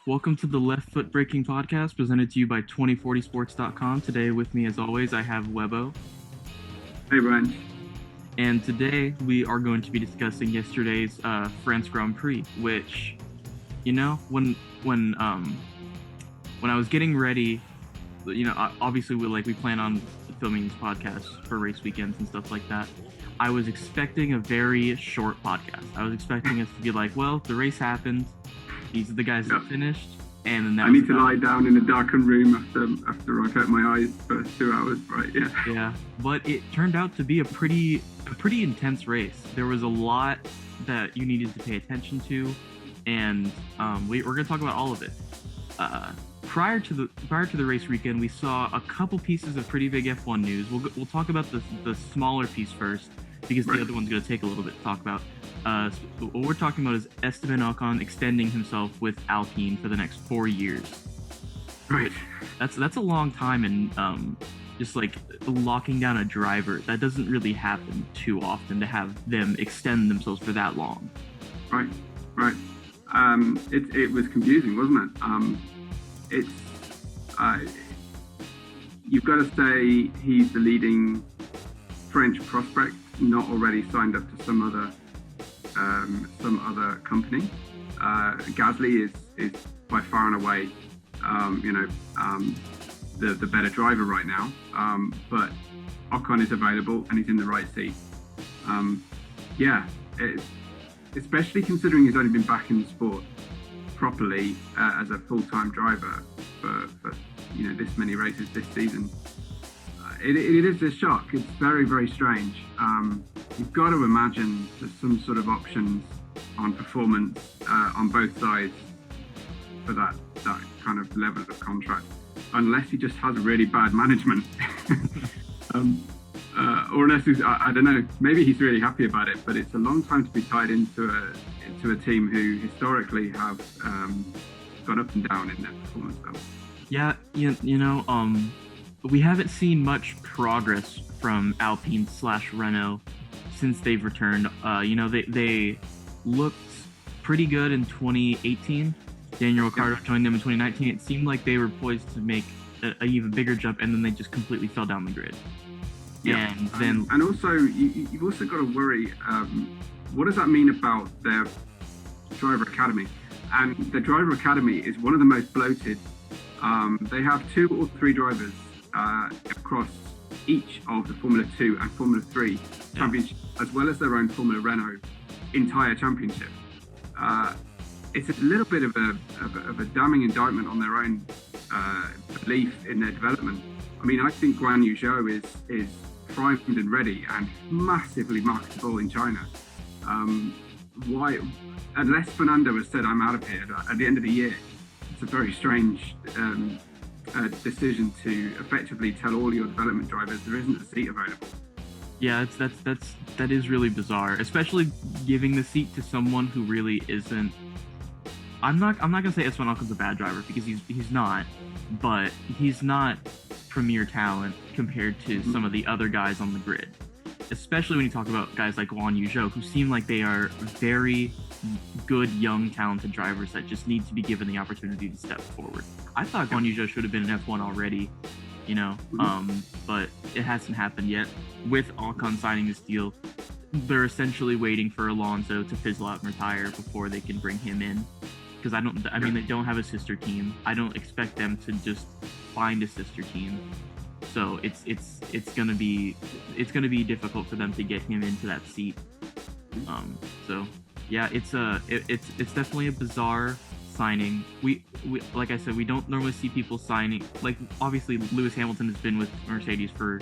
Welcome to the Left Foot Braking Podcast presented to you by 2040sports.com. Today with me, as always, I have Webo. Hey, Brian. And today we are going to be discussing yesterday's France Grand Prix, which, you know, when I was getting ready, you know, obviously we plan on filming this podcast for race weekends and stuff like that. I was expecting a very short podcast. I was expecting us to be like, well, the race happened. These are the guys that finished, and then that I need to lie down in a darkened room after I've hurt my eyes for 2 hours, right? Yeah. Yeah, but it turned out to be a pretty intense race. There was a lot that you needed to pay attention to, and we're going to talk about all of it. Prior to the race weekend, we saw a couple pieces of pretty big F1 news. We'll talk about the smaller piece first, because the other one's going to take a little bit to talk about. What we're talking about is Esteban Ocon extending himself with Alpine for the next 4 years. Right. That's a long time, and just like locking down a driver, that doesn't really happen too often to have them extend themselves for that long. Right. It was confusing, wasn't it? You've got to say he's the leading French prospect, not already signed up to some other company. Gasly is by far and away, the better driver right now. But Ocon is available and he's in the right seat. Especially considering he's only been back in the sport properly as a full-time driver for this many races this season. It is a shock. It's very, very strange. You've got to imagine there's some sort of options on performance on both sides for that kind of level of contract, unless he just has really bad management. Or unless he's, I don't know, maybe he's really happy about it, but it's a long time to be tied into a team who historically have gone up and down in their performance level. Yeah, we haven't seen much progress from Alpine / Renault since they've returned. They looked pretty good in 2018. Daniel Ricciardo joined them in 2019. It seemed like they were poised to make an even bigger jump, and then they just completely fell down the grid. Yeah, and also you've also got to worry. What does that mean about their driver academy? And the driver academy is one of the most bloated. They have 2 or 3 drivers across each of the Formula 2 and Formula 3 championships, as well as their own Formula Renault entire championship. It's a little bit of a damning indictment on their own belief in their development. I mean, I think Guan Yu Zhou is primed and ready and massively marketable in China. Why, unless Fernando has said, I'm out of here at the end of the year, it's a very strange decision to effectively tell all your development drivers there isn't a seat available. Yeah, that is really bizarre, especially giving the seat to someone who really isn't. I'm not gonna say Esteban Ocon's a bad driver, because he's not, but he's not premier talent compared to some of the other guys on the grid. Especially when you talk about guys like Guan Yu Zhou, who seem like they are very good, young, talented drivers that just need to be given the opportunity to step forward. I thought Guan Yu Zhou should have been in F1 already, but it hasn't happened yet. With Ocon signing this deal, they're essentially waiting for Alonso to fizzle out and retire before they can bring him in. Because they don't have a sister team. I don't expect them to just find a sister team. So it's gonna be difficult for them to get him into that seat. It's definitely a bizarre signing. We like I said, we don't normally see people signing. Like, obviously Lewis Hamilton has been with Mercedes for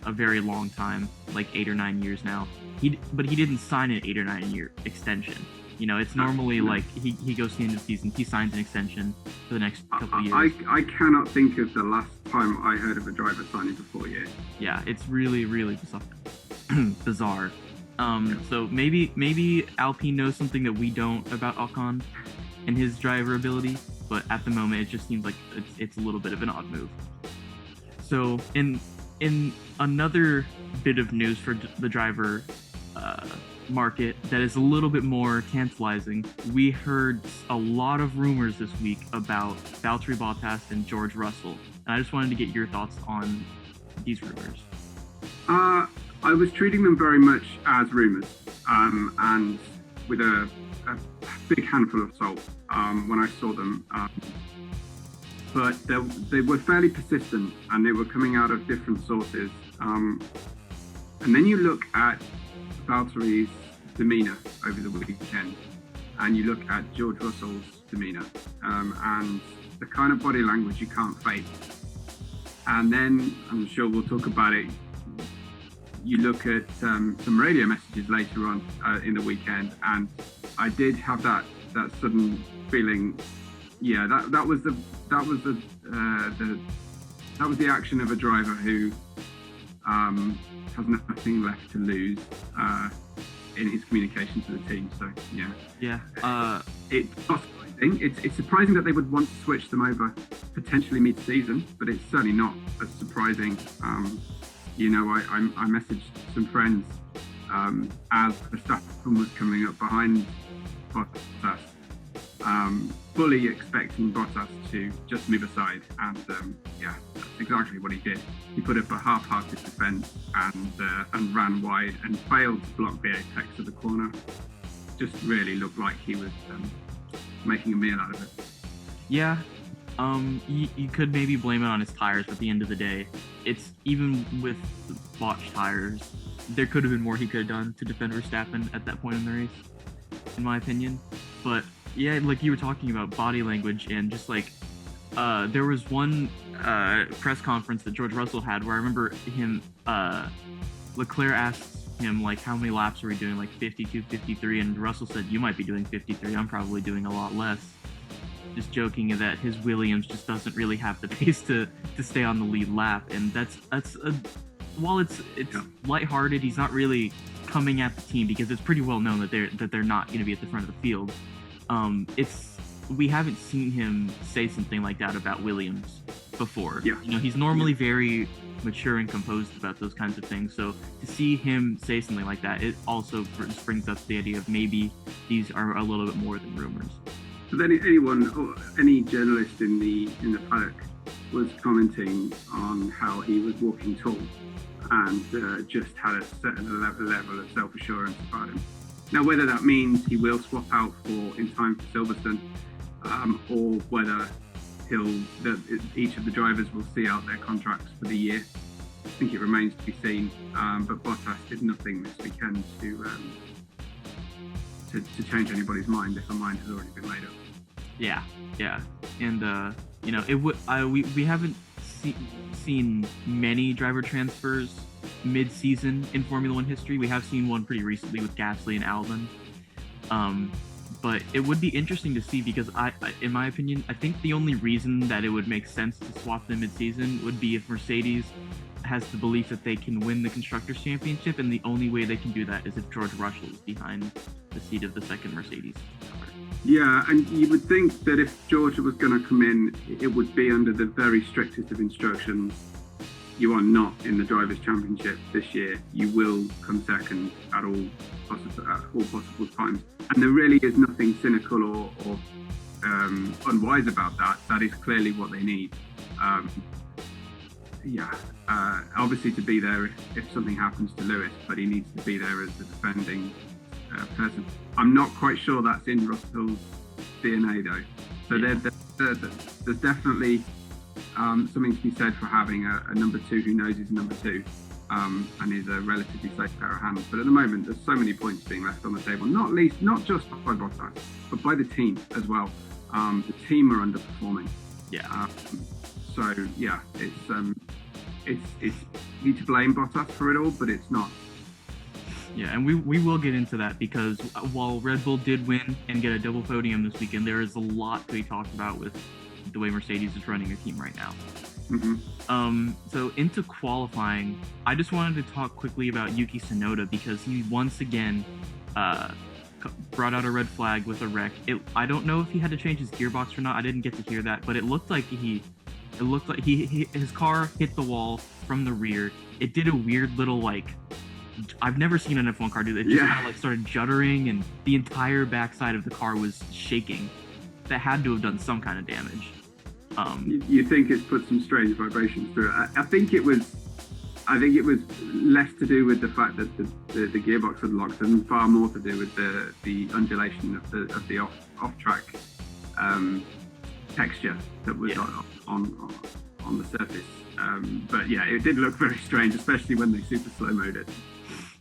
a very long time, like 8 or 9 years now. But he didn't sign an 8 or 9 year extension. It's normally like he goes to the end of the season, he signs an extension for the next couple of years. I cannot think of the last time I heard of a driver signing for 4 years. Yeah, it's really, really bizarre. So maybe Alpine knows something that we don't about Ocon and his driver ability, but at the moment it just seems like it's a little bit of an odd move. So in another bit of news for the driver market that is a little bit more tantalizing. We heard a lot of rumors this week about Valtteri Bottas and George Russell, and I just wanted to get your thoughts on these rumors. I was treating them very much as rumors, and with a big handful of salt when I saw them. But they were fairly persistent, and they were coming out of different sources. And then you look at Valtteri's demeanour over the weekend, and you look at George Russell's demeanour, and the kind of body language you can't fake. And then, I'm sure we'll talk about it, you look at some radio messages later on in the weekend, and I did have that sudden feeling. Yeah, that was the action of a driver who has nothing left to lose in his communication to the team. So yeah. It's not surprising. It's surprising that they would want to switch them over potentially mid-season, but it's certainly not as surprising. I messaged some friends as Verstappen was coming up behind Bottas, fully expecting Bottas to just move aside, and that's exactly what he did. He put up a half-hearted defence and ran wide and failed to block the apex of the corner. Just really looked like he was making a meal out of it. Yeah, you could maybe blame it on his tires, but at the end of the day, it's even with botched tires, there could have been more he could have done to defend Verstappen at that point in the race, in my opinion. But yeah, like you were talking about body language, and just like there was one press conference that George Russell had where I remember him, Leclerc asked him like, how many laps are we doing, like 52, 53, and Russell said, you might be doing 53, I'm probably doing a lot less. Just joking that his Williams just doesn't really have the pace to stay on the lead lap, and while it's lighthearted, he's not really coming at the team because it's pretty well known that they're not going to be at the front of the field. We haven't seen him say something like that about Williams before. Yeah. He's normally very mature and composed about those kinds of things. So to see him say something like that, it also brings up the idea of maybe these are a little bit more than rumors. But then any journalist in the paddock was commenting on how he was walking tall and just had a certain level of self-assurance about him. Now, whether that means he will swap out in time for Silverstone, or whether each of the drivers will see out their contracts for the year, I think it remains to be seen. But Bottas did nothing this weekend to change anybody's mind if a mind has already been made up. Yeah, and we haven't seen many driver transfers mid-season in Formula One history. We have seen one pretty recently with Gasly and Albon, but it would be interesting to see because in my opinion, I think the only reason that it would make sense to swap them mid-season would be if Mercedes has the belief that they can win the Constructors' Championship, and the only way they can do that is if George Russell is behind the seat of the second Mercedes car. Yeah, and you would think that if George was going to come in, it would be under the very strictest of instructions. You are not in the Drivers' Championship this year. You will come second at all possible times. And there really is nothing cynical or unwise about that. That is clearly what they need. Obviously to be there if something happens to Lewis, but he needs to be there as the defending person. I'm not quite sure that's in Russell's DNA though. So there's definitely something to be said for having a number two who knows he's number two and is a relatively safe pair of hands. But at the moment, there's so many points being left on the table, not just by Bottas, but by the team as well. The team are underperforming. Yeah. It's easy to blame Bottas for it all, but it's not. Yeah, and we will get into that because while Red Bull did win and get a double podium this weekend, there is a lot to be talked about with the way Mercedes is running their team right now. Mm-hmm. So into qualifying, I just wanted to talk quickly about Yuki Tsunoda because he once again brought out a red flag with a wreck. I don't know if he had to change his gearbox or not. I didn't get to hear that, but it looked like his car hit the wall from the rear. It did a weird little I've never seen an F1 car do that. It just kind of like started juddering, and the entire backside of the car was shaking. That had to have done some kind of damage. You think it's put some strange vibrations through it. I think it was less to do with the fact that the gearbox had locked, and far more to do with the undulation of the off track texture that was on the surface. But yeah, it did look very strange, especially when they super slow mode it.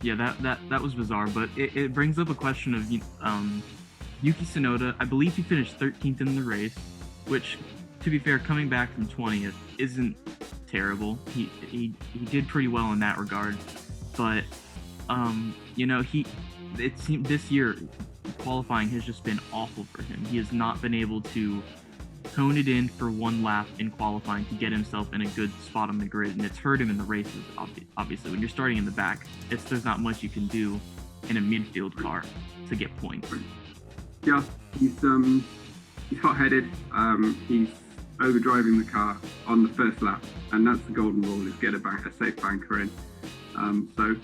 Yeah, that was bizarre, but it brings up a question of Yuki Tsunoda. I believe he finished 13th in the race, which, to be fair, coming back from 20th isn't terrible. He did pretty well in that regard, but it seemed this year qualifying has just been awful for him. He has not been able to hone it in for one lap in qualifying to get himself in a good spot on the grid, and it's hurt him in the races. Obviously, when you're starting in the back, there's not much you can do in a midfield car to get points. Yeah, he's hot-headed. He's overdriving the car on the first lap, and that's the golden rule: is get a safe banker in. So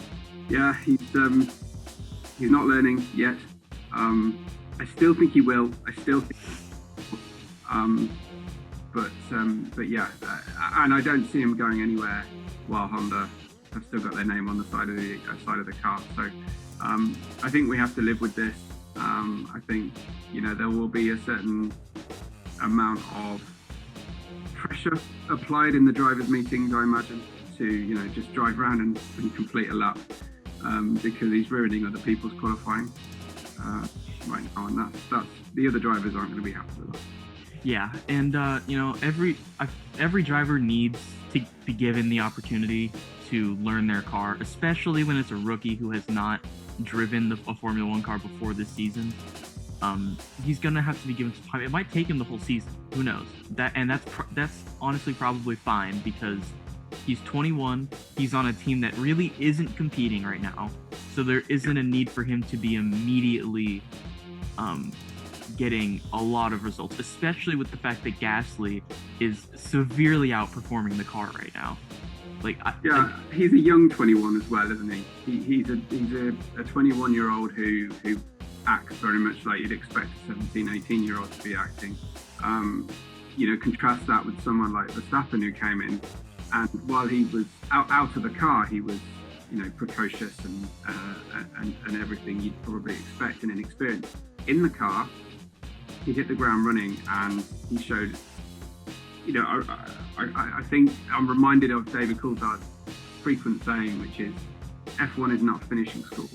yeah, he's not learning yet. I still think he will. But yeah, and I don't see him going anywhere while Honda have still got their name on the side of the car. So I think we have to live with this. I think there will be a certain amount of pressure applied in the drivers' meetings, I imagine, to just drive around and complete a lap, because he's ruining other people's qualifying right now, and that's the other drivers aren't going to be happy with that. Yeah, and every driver needs to be given the opportunity to learn their car, especially when it's a rookie who has not driven a Formula One car before this season. He's gonna have to be given some time. It might take him the whole season. Who knows? That's honestly probably fine, because he's 21. He's on a team that really isn't competing right now, so there isn't a need for him to be immediately getting a lot of results, especially with the fact that Gasly is severely outperforming the car right now. He's a young 21 as well, isn't he? He's a 21-year-old who acts very much like you'd expect a 17, 18-year-old to be acting. Contrast that with someone like Verstappen, who came in, and while he was out of the car, he was precocious and everything you'd probably expect in an experience. In the car, he hit the ground running, and he showed. I think I'm reminded of David Coulthard's frequent saying, which is, F1 is not finishing school.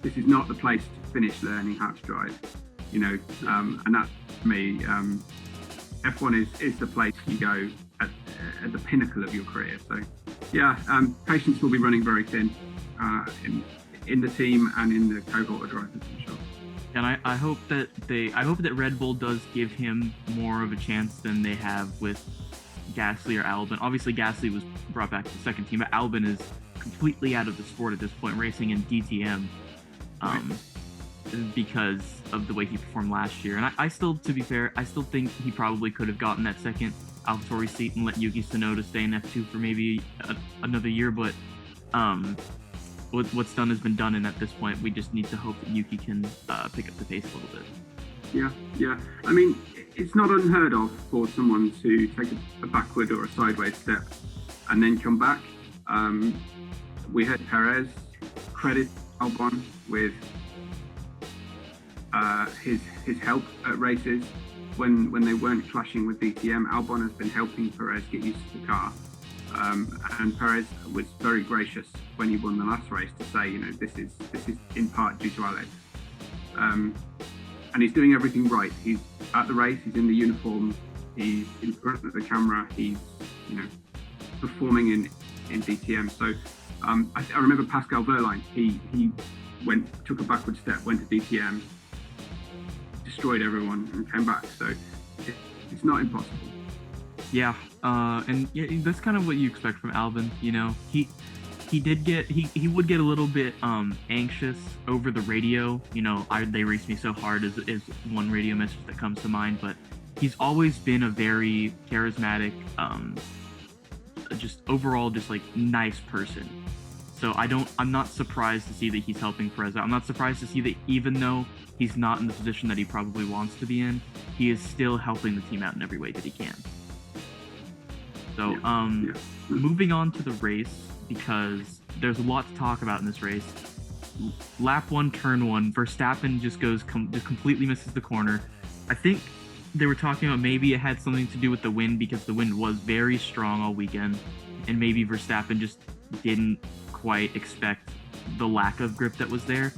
This is not the place to finish learning how to drive. And that, for me, F1 is the place you go at the pinnacle of your career. So yeah, patience will be running very thin in the team and in the cohort of drivers, I'm sure. And I hope that Red Bull does give him more of a chance than they have with Gasly or Albon. Obviously, Gasly was brought back to the second team, but Albon is completely out of the sport at this point, racing in DTM, because of the way he performed last year. And I still, to be fair, I still think he probably could have gotten that second AlphaTauri seat and let Yuki Tsunoda stay in F2 for maybe another year, but what's done has been done, and at this point we just need to hope that Yuki can pick up the pace a little bit. Yeah. I mean, it's not unheard of for someone to take a backward or a sideways step and then come back. We had Perez credit Albon with his help at races when they weren't clashing with DTM. Albon has been helping Perez get used to the car. And Perez was very gracious when he won the last race to say, this is in part due to Alex. And he's doing everything right. He's at the race, he's in the uniform, he's in front of the camera, he's performing in DTM. So I remember Pascal Wehrlein, he took a backward step, went to DTM, destroyed everyone, and came back. So it's not impossible. Yeah, and that's kind of what you expect from Albon. He would get a little bit anxious over the radio. They race me so hard is one radio message that comes to mind. But he's always been a very charismatic, just overall just like nice person. So I'm not surprised to see that he's helping Perez out. I'm not surprised to see that even though he's not in the position that he probably wants to be in, he is still helping the team out in every way that he can. So, moving on to the race, because there's a lot to talk about in this race. Lap 1, turn 1, Verstappen just completely misses the corner. I think they were talking about maybe it had something to do with the wind, because the wind was very strong all weekend, and maybe Verstappen just didn't quite expect the lack of grip that was there.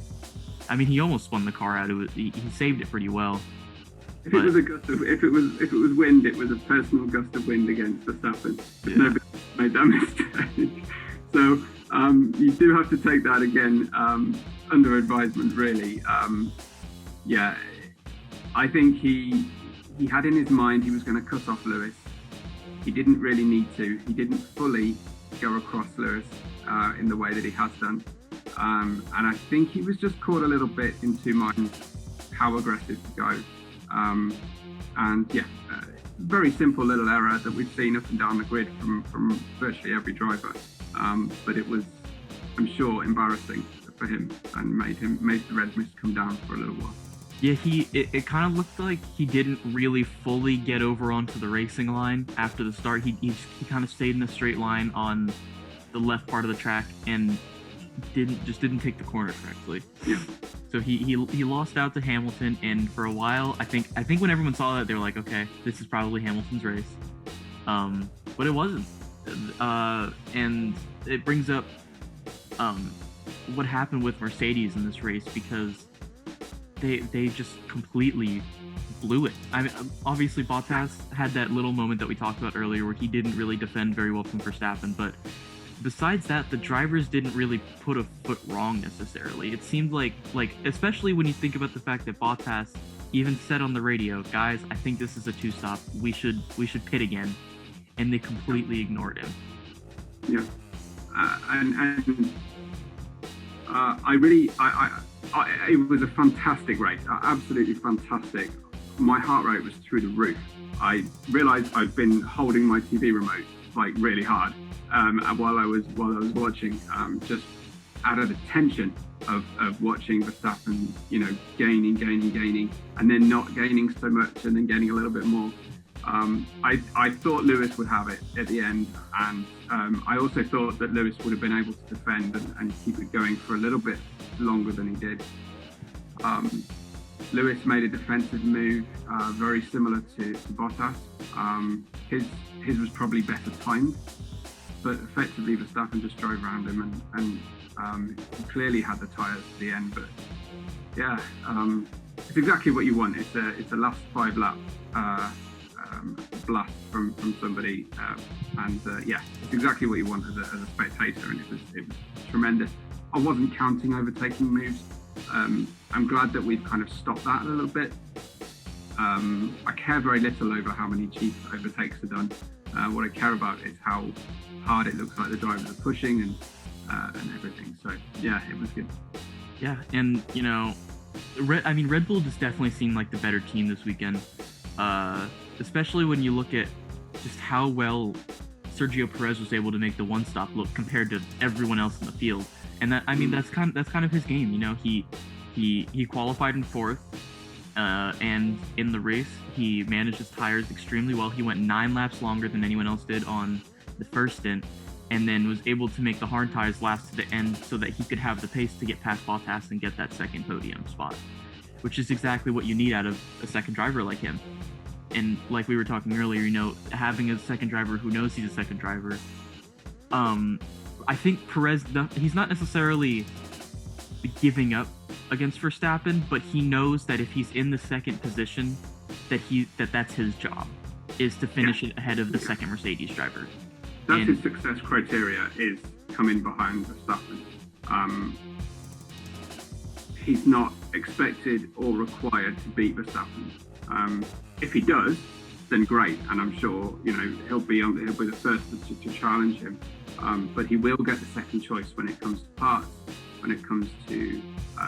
I mean, he almost spun the car out. He saved it pretty well. If it was wind, it was a personal gust of wind against Verstappen. Yeah. Nobody made that mistake. So you do have to take that again under advisement, really. I think he had in his mind he was going to cut off Lewis. He didn't really need to. He didn't fully go across Lewis in the way that he has done. And I think he was just caught a little bit in two minds how aggressive to go. Very simple little error that we've seen up and down the grid from virtually every driver. But it was, I'm sure, embarrassing for him and made the red mist come down for a little while. Yeah, it kind of looked like he didn't really fully get over onto the racing line after the start. He kind of stayed in a straight line on the left part of the track and didn't take the corner correctly. Yeah. So he lost out to Hamilton, and for a while, I think when everyone saw that, they were like, okay, this is probably Hamilton's race. But it wasn't. And it brings up what happened with Mercedes in this race, because they just completely blew it. I mean, obviously Bottas had that little moment that we talked about earlier where he didn't really defend very well from Verstappen, but besides that, the drivers didn't really put a foot wrong necessarily. It seemed like especially when you think about the fact that Bottas even said on the radio, guys, I think this is a two-stop. We should pit again, and they completely ignored him. Yeah, it was a fantastic race, absolutely fantastic. My heart rate was through the roof. I realised I'd been holding my TV remote like really hard while I was watching, just out of the tension of watching Verstappen, gaining, and then not gaining so much, and then gaining a little bit more. I thought Lewis would have it at the end, and I also thought that Lewis would have been able to defend and keep it going for a little bit longer than he did. Lewis made a defensive move very similar to Bottas. His was probably better timed, but effectively Verstappen just drove around him, and he clearly had the tyres at the end. But yeah, it's exactly what you want. It's a last 5 lap blast from somebody, it's exactly what you want as a spectator, and it was tremendous. I wasn't counting overtaking moves. I'm glad that we've kind of stopped that a little bit. I care very little over how many cheap overtakes are done. What I care about is how hard it looks like the drivers are pushing and everything. So yeah, it was good. Yeah, and Red Bull just definitely seemed like the better team this weekend. Especially when you look at just how well Sergio Perez was able to make the one-stop look compared to everyone else in the field, and that's kind of his game. He qualified in 4th, and in the race he managed his tires extremely well. He went 9 laps longer than anyone else did on the first stint, and then was able to make the hard tires last to the end so that he could have the pace to get past Bottas and get that second podium spot, which is exactly what you need out of a second driver like him. And like we were talking earlier, having a second driver who knows he's a second driver. I think Perez, he's not necessarily giving up against Verstappen, but he knows that if he's in the second position, that's his job, is to finish it ahead of the second Mercedes driver. That's his success criteria, is coming behind Verstappen. He's not expected or required to beat Verstappen. If he does, then great, and I'm sure he'll be the first to challenge him. But he will get the second choice when it comes to parts, when it comes to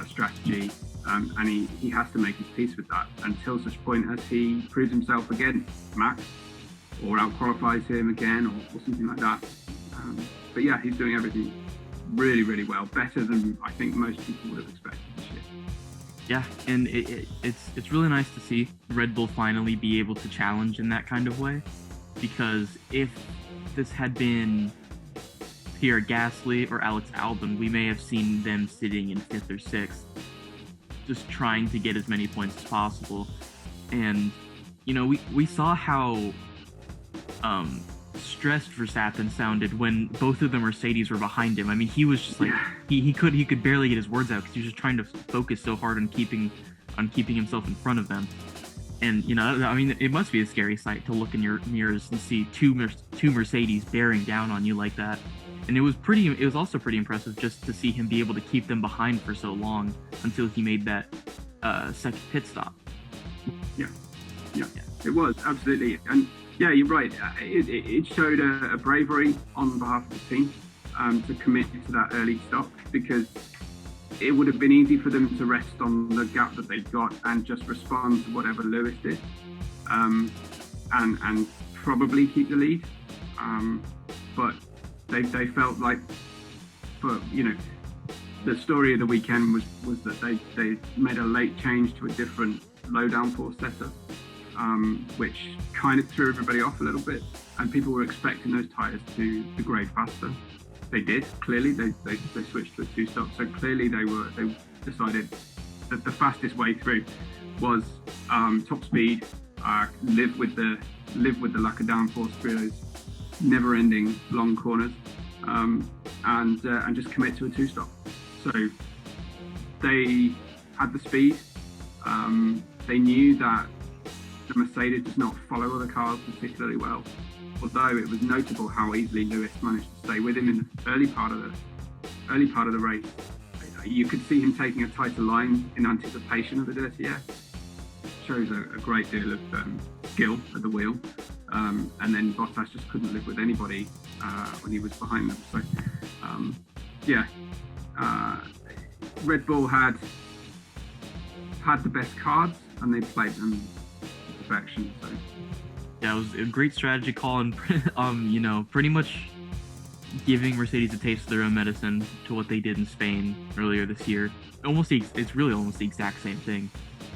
strategy, and he has to make his peace with that until such point as he proves himself against Max, or out-qualifies him again, or something like that. But yeah, he's doing everything really, really well, better than I think most people would have expected this year. Yeah, and it's really nice to see Red Bull finally be able to challenge in that kind of way, because if this had been Pierre Gasly or Alex Albon, we may have seen them sitting in 5th or 6th, just trying to get as many points as possible. And we saw how stressed Verstappen sounded when both of the Mercedes were behind him. I mean, he was just like he could barely get his words out because he was just trying to focus so hard on keeping himself in front of them. And I mean, it must be a scary sight to look in your mirrors and see two Mercedes bearing down on you like that. And it was also pretty impressive just to see him be able to keep them behind for so long until he made that second pit stop. Yeah, it was absolutely. And yeah, you're right. It showed a bravery on behalf of the team to commit to that early stop, because it would have been easy for them to rest on the gap that they got and just respond to whatever Lewis did, and probably keep the lead. But they felt like, for the story of the weekend was that they made a late change to a different low downforce setup, which kind of threw everybody off a little bit, and people were expecting those tyres to degrade faster. They did. Clearly, they switched to a 2-stop. So clearly, they decided that the fastest way through was top speed, live with the lack of downforce through those never-ending long corners, and just commit to a 2-stop. So they had the speed. They knew that the Mercedes does not follow other cars particularly well, although it was notable how easily Lewis managed to stay with him in the early part of the race. You could see him taking a tighter line in anticipation of the dirty air. Shows a great deal of skill at the wheel, and then Bottas just couldn't live with anybody when he was behind them. So Red Bull had the best cards, and they played them to perfection. So yeah, it was a great strategy call, and pretty much giving Mercedes a taste of their own medicine to what they did in Spain earlier this year. It's really almost the exact same thing,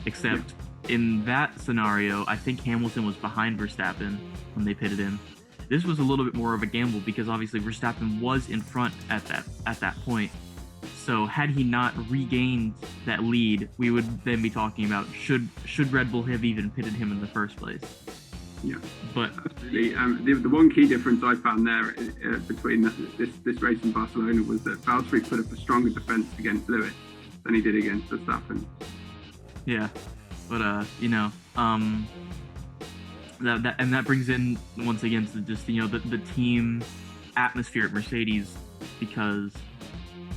except in that scenario, I think Hamilton was behind Verstappen when they pitted him. This was a little bit more of a gamble because obviously Verstappen was in front at that point. So had he not regained that lead, we would then be talking about should Red Bull have even pitted him in the first place. Yeah, but absolutely. The one key difference I found there between this race in Barcelona was that Valtteri put up a stronger defense against Lewis than he did against Verstappen. Yeah, but that brings in once again to just the team atmosphere at Mercedes, because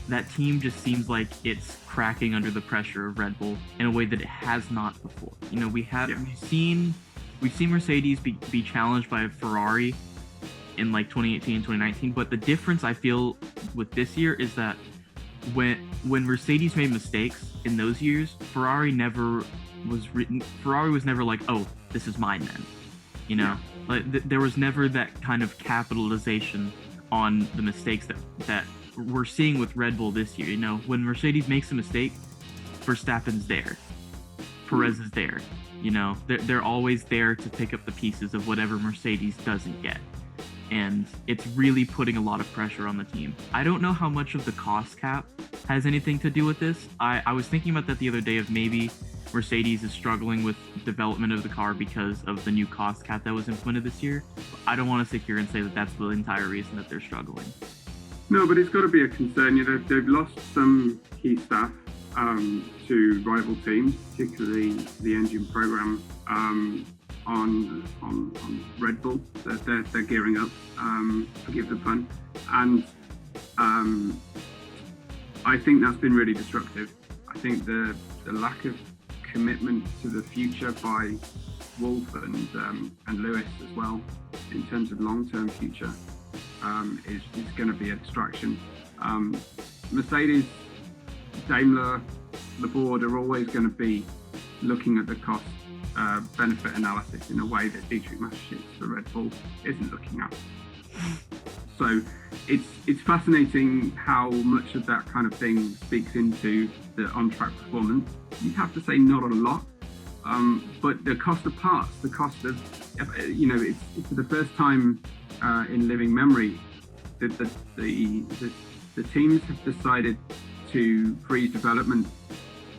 that team just seems like it's cracking under the pressure of Red Bull in a way that it has not before. We've seen Mercedes be challenged by Ferrari in like 2018 and 2019, but the difference I feel with this year is that when Mercedes made mistakes in those years, Ferrari was never like, oh, this is mine then. Like there was never that kind of capitalization on the mistakes that we're seeing with Red Bull this year. When Mercedes makes a mistake, Verstappen's there, Perez is there. They're always there to pick up the pieces of whatever Mercedes doesn't get. And it's really putting a lot of pressure on the team. I don't know how much of the cost cap has anything to do with this. I was thinking about that the other day, of maybe Mercedes is struggling with development of the car because of the new cost cap that was implemented this year. I don't want to sit here and say that that's the entire reason that they're struggling. No, but it's got to be a concern. They've lost some key staff to rival teams, particularly the engine program on Red Bull. They're gearing up, forgive the pun, and I think that's been really destructive. I think the lack of commitment to the future by Wolff and Lewis as well, in terms of long-term future, is going to be a distraction. Mercedes, Daimler, the board are always going to be looking at the cost benefit analysis in a way that Dietrich Mateschitz for Red Bull isn't looking at. So it's fascinating how much of that kind of thing speaks into the on-track performance. You'd have to say not a lot, but the cost of parts, the cost of, it's for the first time in living memory that the teams have decided to freeze development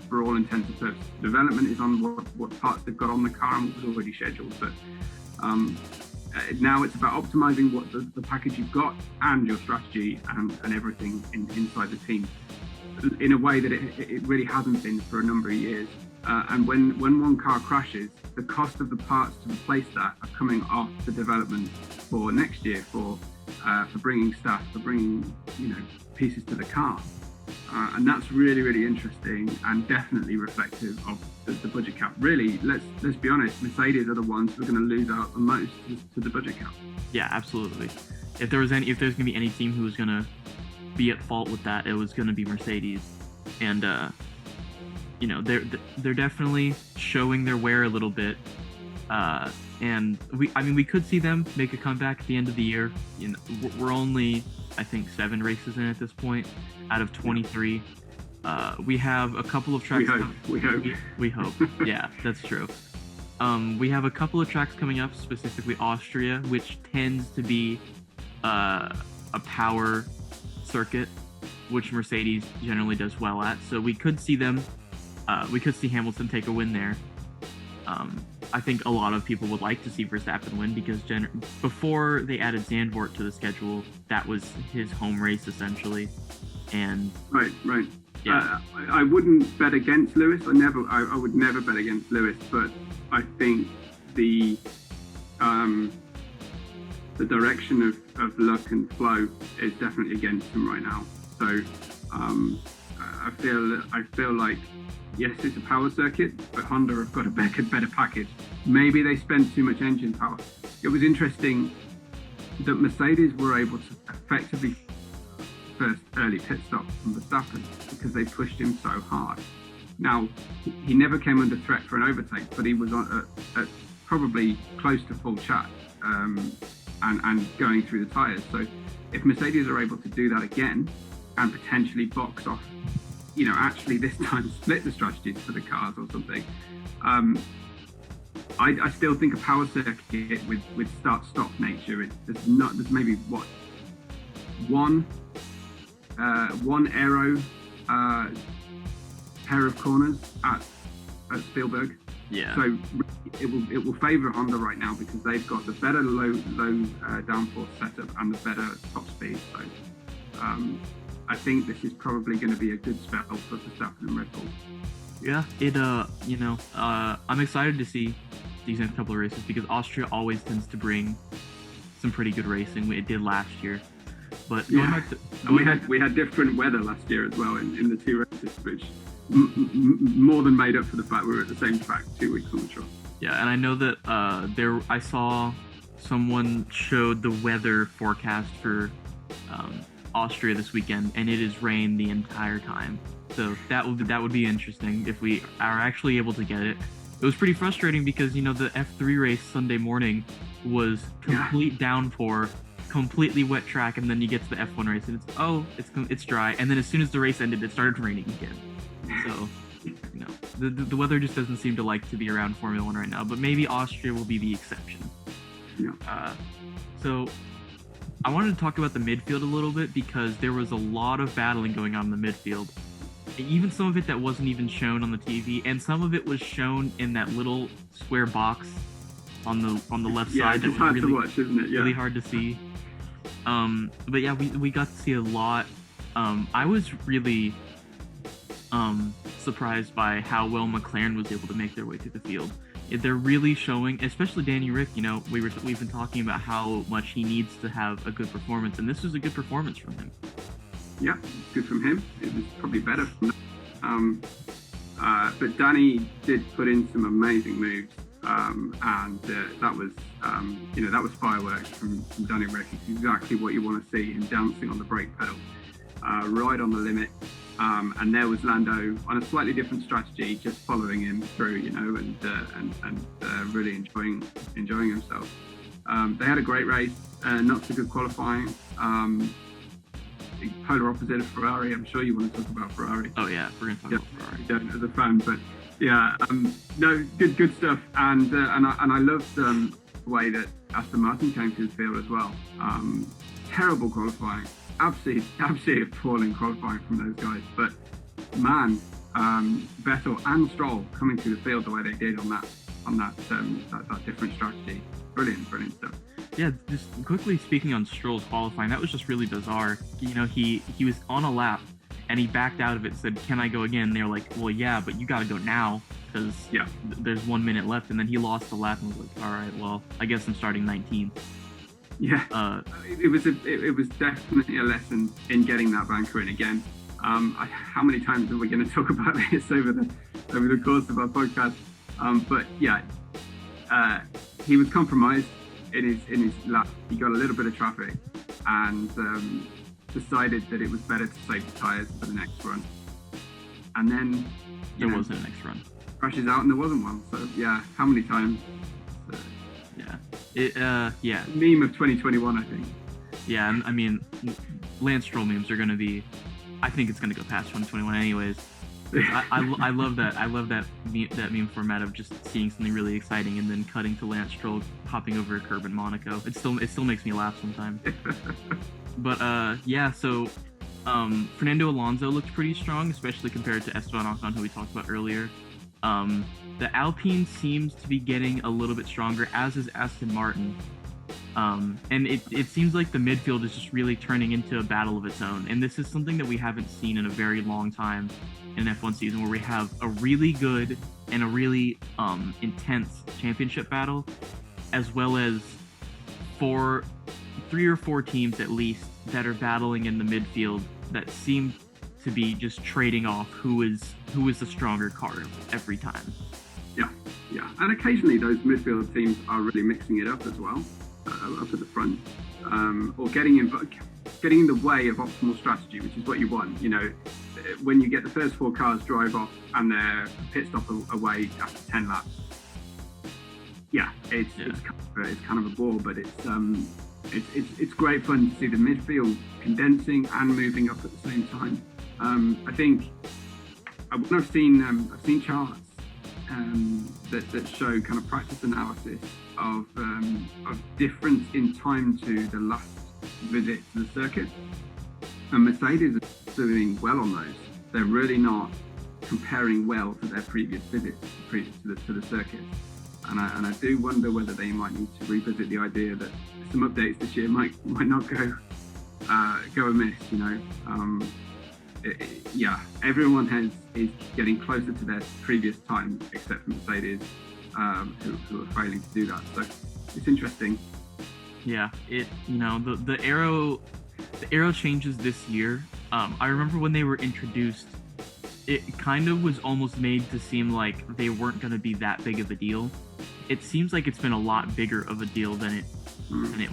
for all intents and purposes. Development is on what parts they've got on the car and what was already scheduled, but now it's about optimizing what the package you've got and your strategy and everything inside the team in a way that it really hasn't been for a number of years. And when one car crashes, the cost of the parts to replace that are coming off the development for next year for bringing staff, for bringing pieces to the car. And that's really, really interesting and definitely reflective of the budget cap. Really, let's be honest, Mercedes are the ones who are going to lose out the most to the budget cap. Yeah, absolutely. If there's going to be any team who was going to be at fault with that, it was going to be Mercedes. And they're definitely showing their wear a little bit. And we could see them make a comeback at the end of the year. We're only, I think, 7 races in at this point out of 23. We have a couple of tracks. We hope. Yeah, that's true. We have a couple of tracks coming up, specifically Austria, which tends to be a power circuit, which Mercedes generally does well at. So we could see them. We could see Hamilton take a win there. I think a lot of people would like to see Verstappen win because before they added Zandvoort to the schedule, that was his home race essentially. And right. Yeah. I wouldn't bet against Lewis. I would never bet against Lewis, but I think the direction of luck and flow is definitely against him right now. So I feel like, yes, it's a power circuit, but Honda have got a better package. Maybe they spent too much engine power. It was interesting that Mercedes were able to effectively first early pit stop from Verstappen because they pushed him so hard. Now, he never came under threat for an overtake, but he was at probably close to full chat and going through the tyres. So if Mercedes are able to do that again and potentially box off, actually this time split the strategies for the cars or something, I still think a power circuit with start-stop nature, there's maybe one aero pair of corners at Spielberg. Yeah. So it will favour Honda right now because they've got the better low downforce setup and the better top speed. So I think this is probably going to be a good spell for Verstappen and Red Bull. Yeah, I'm excited to see these next couple of races because Austria always tends to bring some pretty good racing. It did last year. But we had different weather last year as well in the 2 races, which more than made up for the fact we were at the same track 2 weeks on the trot. Yeah, and I know that I saw someone showed the weather forecast for Austria this weekend, and it is rain the entire time. So that would be interesting if we are actually able to get it. It was pretty frustrating because the F3 race Sunday morning was complete downpour, completely wet track, and then you get to the F1 race and it's dry, and then as soon as the race ended, it started raining again. So the weather just doesn't seem to like to be around Formula 1 right now. But maybe Austria will be the exception. Yeah. So I wanted to talk about the midfield a little bit because there was a lot of battling going on in the midfield. Even some of it that wasn't even shown on the TV, and some of it was shown in that little square box on the left side. Yeah, it's hard to watch, isn't it? Yeah. Really hard to see. But yeah, we got to see a lot. I was really surprised by how well McLaren was able to make their way through the field. They're really showing, especially Danny Rick. We've been talking about how much he needs to have a good performance, and this was a good performance from him. Yeah, good from him. It was probably better from them. But Danny did put in some amazing moves, and that was fireworks from Danny Rick. It's exactly what you want to see, him dancing on the brake pedal, right on the limit. And there was Lando on a slightly different strategy, just following him through, and really enjoying himself. They had a great race, not so good qualifying. Polar opposite of Ferrari. I'm sure you want to talk about Ferrari. Oh yeah, we're gonna talk about Ferrari. Don't as a fan, but yeah, no, good stuff. And I loved the way that Aston Martin came to the field as well. Terrible qualifying, absolutely appalling qualifying from those guys. But man, Vettel and Stroll coming to the field the way they did on that different strategy, brilliant stuff. Yeah, just quickly speaking on Stroll's qualifying, that was just really bizarre. You know, he was on a lap and he backed out of it, said, "Can I go again?" And they were like, "Well, yeah, but you got to go now because there's 1 minute left." And then he lost the lap and was like, "All right, well, I guess I'm starting 19th." Yeah, it was definitely a lesson in getting that banker in again. How many times are we going to talk about this over the course of our podcast? But yeah, he was compromised in his lap. He got a little bit of traffic and decided that it was better to save the tyres for the next run. And then there wasn't a next run. Crashes out and there wasn't one. So yeah, how many times? Yeah. Meme of 2021, I think. Yeah, I mean, Lance Stroll memes are going to be. I think it's going to go past 2021 anyways. I love that. I love that meme format of just seeing something really exciting and then cutting to Lance Stroll hopping over a curb in Monaco. It still makes me laugh sometimes. But yeah, so Fernando Alonso looked pretty strong, especially compared to Esteban Ocon, who we talked about earlier. The Alpine seems to be getting a little bit stronger, as is Aston Martin. And it seems like the midfield is just really turning into a battle of its own. And this is something that we haven't seen in a very long time in an F1 season, where we have a really good and a really intense championship battle, as well as three or four teams at least that are battling in the midfield that seem to be just trading off who is the stronger car every time. Yeah, and occasionally those midfield teams are really mixing it up as well, up at the front, or getting in the way of optimal strategy, which is what you want. You know, when you get the first four cars drive off and they're pit stop away after 10 laps. Yeah, it's kind of a bore, but it's great fun to see the midfield condensing and moving up at the same time. I think when I've seen charts that show kind of practice analysis of difference in time to the last visit to the circuit, and Mercedes are doing well on those. They're really not comparing well to their previous visits to the circuit, and I do wonder whether they might need to revisit the idea that some updates this year might not go amiss. You know, everyone is getting closer to their previous time, except for Mercedes, who are failing to do that. So it's interesting. Yeah, the aero changes this year. I remember when they were introduced, it kind of was almost made to seem like they weren't going to be that big of a deal. It seems like it's been a lot bigger of a deal than it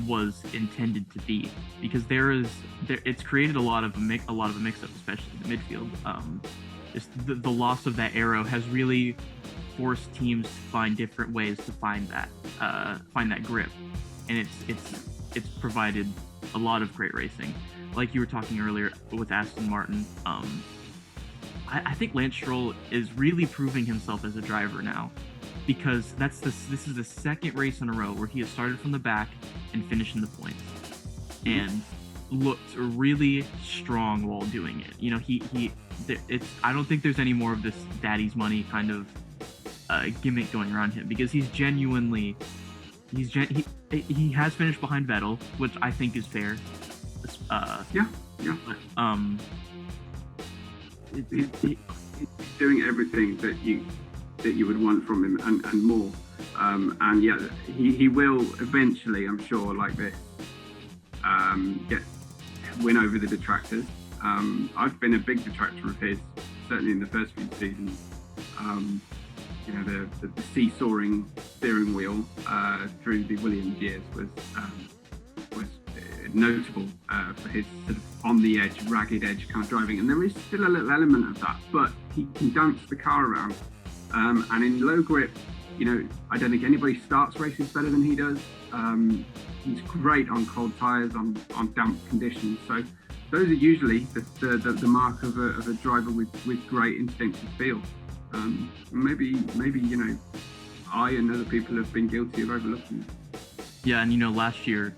was intended to be, because it's created a lot of a mix-up, especially in the midfield. Just the loss of that aero has really forced teams to find different ways to find that grip, and it's provided a lot of great racing. Like you were talking earlier with Aston Martin, I think Lance Stroll is really proving himself as a driver now, because this is the second race in a row where he has started from the back and finished in the points, and looked really strong while doing it. You know, I don't think there's any more of this daddy's money kind of gimmick going around him, because he has finished behind Vettel, which I think is fair. Yeah. But, he's doing everything that you would want from him and more. And yeah, he will eventually, I'm sure, like this, win over the detractors. I've been a big detractor of his, certainly in the first few seasons. You know, the seesawing steering wheel through the Williams years was notable for his sort of on the edge, ragged edge kind of driving, and there is still a little element of that, but he can dance the car around. And in low grip I don't think anybody starts races better than he does. He's great on cold tires, on damp conditions. So those are usually the mark of a driver with great instinctive feel. Maybe I and other people have been guilty of overlooking. Yeah, and last year,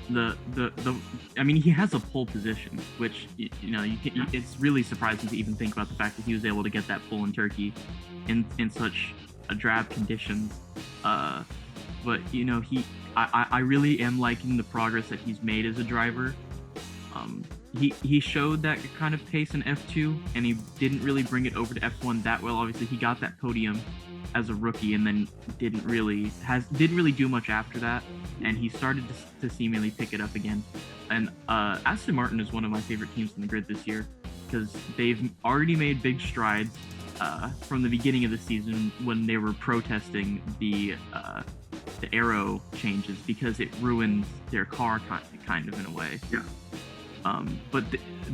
I mean, he has a pole position, which it's really surprising to even think about the fact that he was able to get that pole in Turkey, in such drab conditions. But I really am liking the progress that he's made as a driver. He showed that kind of pace in F2, and he didn't really bring it over to F1 that well. Obviously, he got that podium as a rookie, and then didn't really do much after that. And he started to seemingly pick it up again. And Aston Martin is one of my favorite teams in the grid this year, because they've already made big strides from the beginning of the season when they were protesting the aero changes because it ruins their car kind of in a way. Yeah. But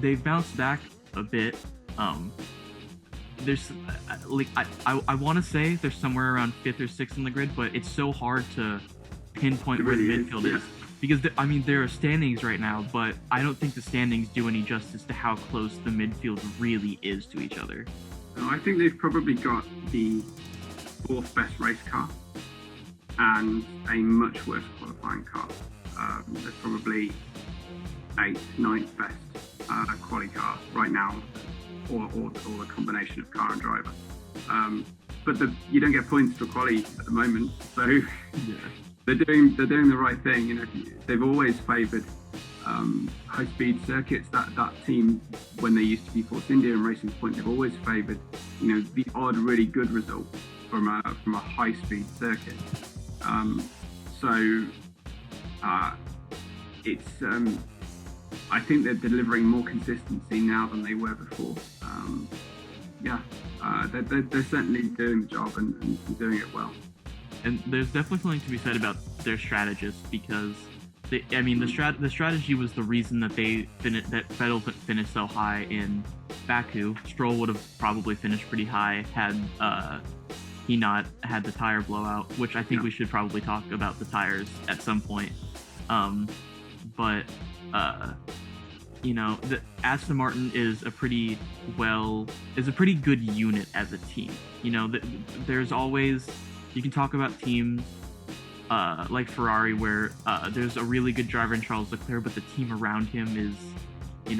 they've bounced back a bit. There's I want to say they're somewhere around 5th or 6th in the grid, but it's so hard to pinpoint where the midfield is. Because there are standings right now, but I don't think the standings do any justice to how close the midfield really is to each other. I think they've probably got the 4th best race car and a much worse qualifying car. They're probably 8th, 9th best quali car right now, or a combination of car and driver. But you don't get points for quali at the moment, so yeah. They're doing the right thing. They've always favoured high-speed circuits. That team, when they used to be Force India and Racing Point, they've always favoured the odd really good result from a high-speed circuit. I think they're delivering more consistency now than they were before. They're certainly doing the job and doing it well. And there's definitely something to be said about their strategists, because the strategy was the reason that that Vettel finished so high in Baku. Stroll would have probably finished pretty high had he not had the tire blowout, which I think we should probably talk about the tires at some point. The Aston Martin is a pretty good unit as a team. There's always, you can talk about teams like Ferrari, where there's a really good driver in Charles Leclerc, but the team around him is,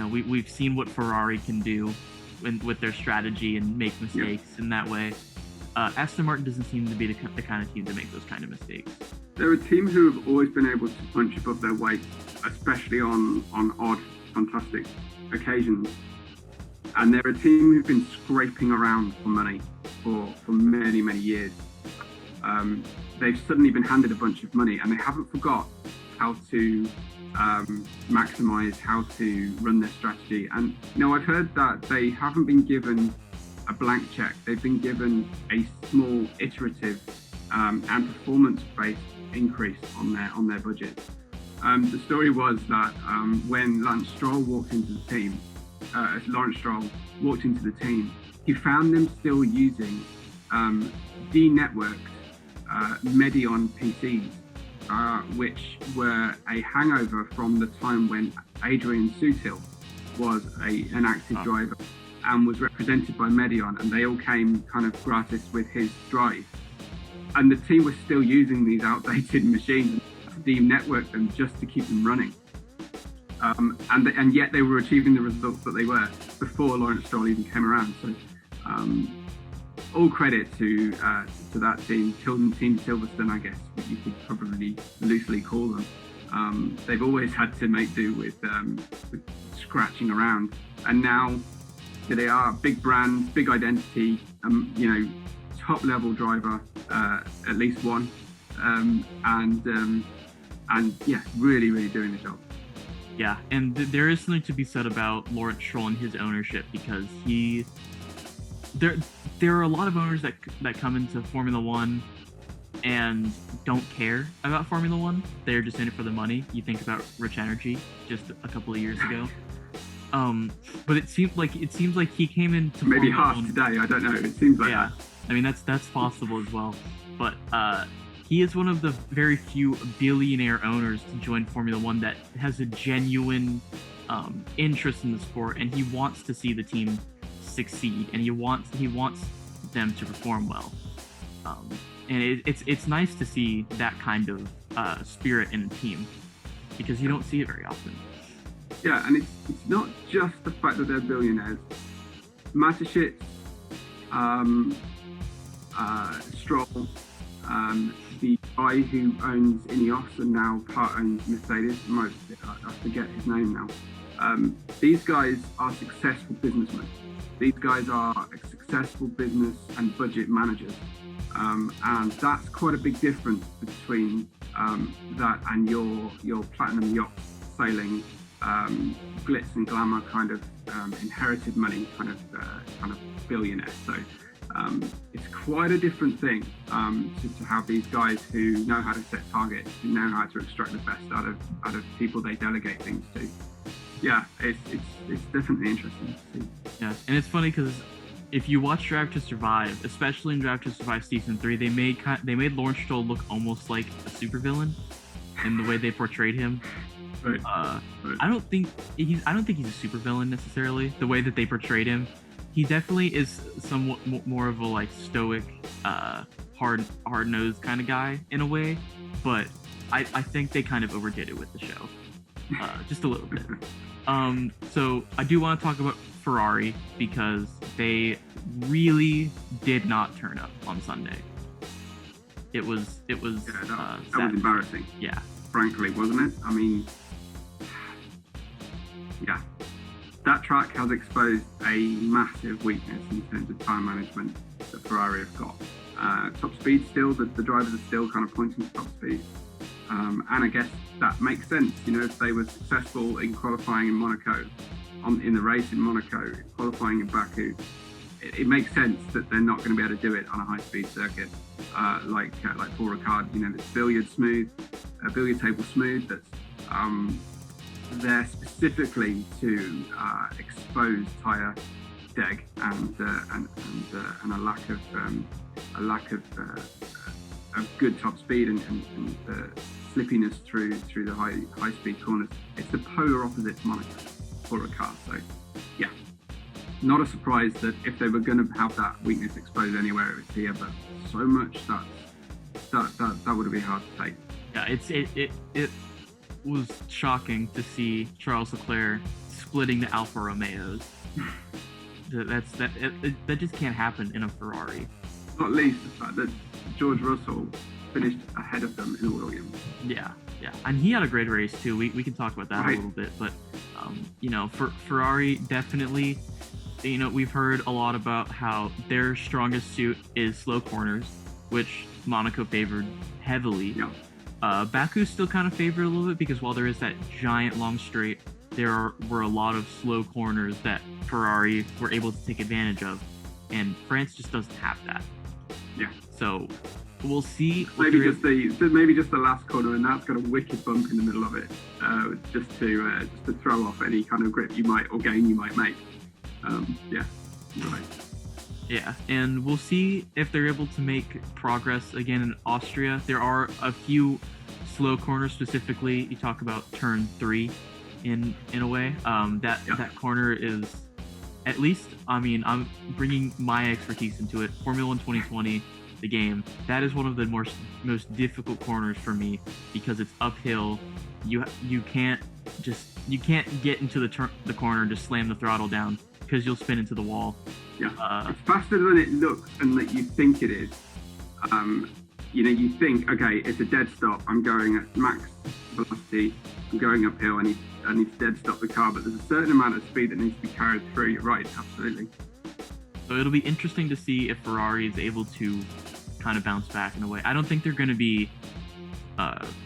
we've seen what Ferrari can do with their strategy and make mistakes in that way. Aston Martin doesn't seem to be the kind of team to make those kind of mistakes. They're a team who have always been able to punch above their weight, especially on odd, fantastic occasions. And they're a team who've been scraping around for money for many, many years. They've suddenly been handed a bunch of money, and they haven't forgot how to maximize, how to run their strategy. And I've heard that they haven't been given a blank check. They've been given a small iterative and performance-based increase on their budget. The story was that when Lawrence Stroll walked into the team, he found them still using de-networked Medion PCs, which were a hangover from the time when Adrian Sutil was an active driver and was represented by Medion, and they all came kind of gratis with his drive. And the team was still using these outdated machines to de-network them just to keep them running. And yet they were achieving the results that they were before Lawrence Stroll even came around. So all credit to that team, Team Silverstone, I guess you could probably loosely call them. They've always had to make do with scratching around, and now here they are, big brand, big identity, top level driver, at least one, and really, really doing the job. Yeah, and there is something to be said about Lawrence Stroll and his ownership, because there are a lot of owners that come into Formula One and don't care about Formula One. They're just in it for the money. You think about Rich Energy just a couple of years ago. But it seems like he came into maybe Formula half One. Today. I don't know. It seems like that. I mean, that's possible as well. but he is one of the very few billionaire owners to join Formula One that has a genuine interest in the sport, and he wants to see the team succeed, and he wants them to perform well. And it's nice to see that kind of spirit in a team, because you don't see it very often. Yeah, and it's not just the fact that they're billionaires. Mateschitz, Stroll, the guy who owns Ineos and now part owns Mercedes, I forget his name now. These guys are successful businessmen. These guys are successful business and budget managers. And that's quite a big difference between that and your platinum yacht sailing, glitz and glamour kind of inherited money kind of billionaire. So it's quite a different thing to have these guys who know how to set targets, who know how to extract the best out of people they delegate things to. Yeah, it's definitely interesting to see. Yeah, and it's funny because if you watch Drive to Survive, especially in Drive to Survive Season 3, they made Lawrence Stroll look almost like a supervillain in the way they portrayed him. Right. I don't think he's a supervillain necessarily. The way that they portrayed him, he definitely is somewhat more of a like stoic, hard-nosed kind of guy in a way. But I think they kind of overdid it with the show, just a little bit. So I do want to talk about Ferrari because they really did not turn up on Sunday. It was that was embarrassing. Yeah, frankly, wasn't it? I mean, yeah, that track has exposed a massive weakness in terms of time management that Ferrari have got. Top speed still, the drivers are still kind of pointing to top speed. And I guess that makes sense. You know, if they were successful in qualifying in Monaco, in the race in Monaco, qualifying in Baku, it makes sense that they're not going to be able to do it on a high-speed circuit like Paul Ricard. You know, that's billiard table smooth. That's there specifically to expose tyre deg and a lack of good top speed and slippiness through the high speed corners. It's the polar opposite to Monaco for a car. So yeah, not a surprise that if they were going to have that weakness exposed anywhere, it was here. But so much that would be hard to take. Yeah, it was shocking to see Charles Leclerc splitting the Alfa Romeos. That just can't happen in a Ferrari. Not least the fact that George Russell finished ahead of them in Williams. Yeah, and he had a great race too. We can talk about that a little bit, but you know, for Ferrari, definitely, you know, we've heard a lot about how their strongest suit is slow corners, which Monaco favored heavily. Yeah. Baku's still kind of favored a little bit because while there is that giant long straight, there were a lot of slow corners that Ferrari were able to take advantage of, and France just doesn't have that. Yeah. So we'll see. Maybe just the last corner, and that's got a wicked bump in the middle of it, just to throw off any kind of grip or gain you might make. Yeah. Right. Yeah, and we'll see if they're able to make progress again in Austria. There are a few slow corners, specifically. You talk about turn 3 in a way. That corner is, at least, I mean, I'm bringing my expertise into it. Formula 1 2020, the game, that is one of the most difficult corners for me because it's uphill. You can't get into the corner and just slam the throttle down because you'll spin into the wall. Yeah, it's faster than it looks and that you think it is. You know, you think, okay, it's a dead stop. I'm going at max velocity. I'm going uphill. I need to dead stop the car, but there's a certain amount of speed that needs to be carried through. You're right, absolutely. So it'll be interesting to see if Ferrari is able to kind of bounce back in a way. I don't think they're going to be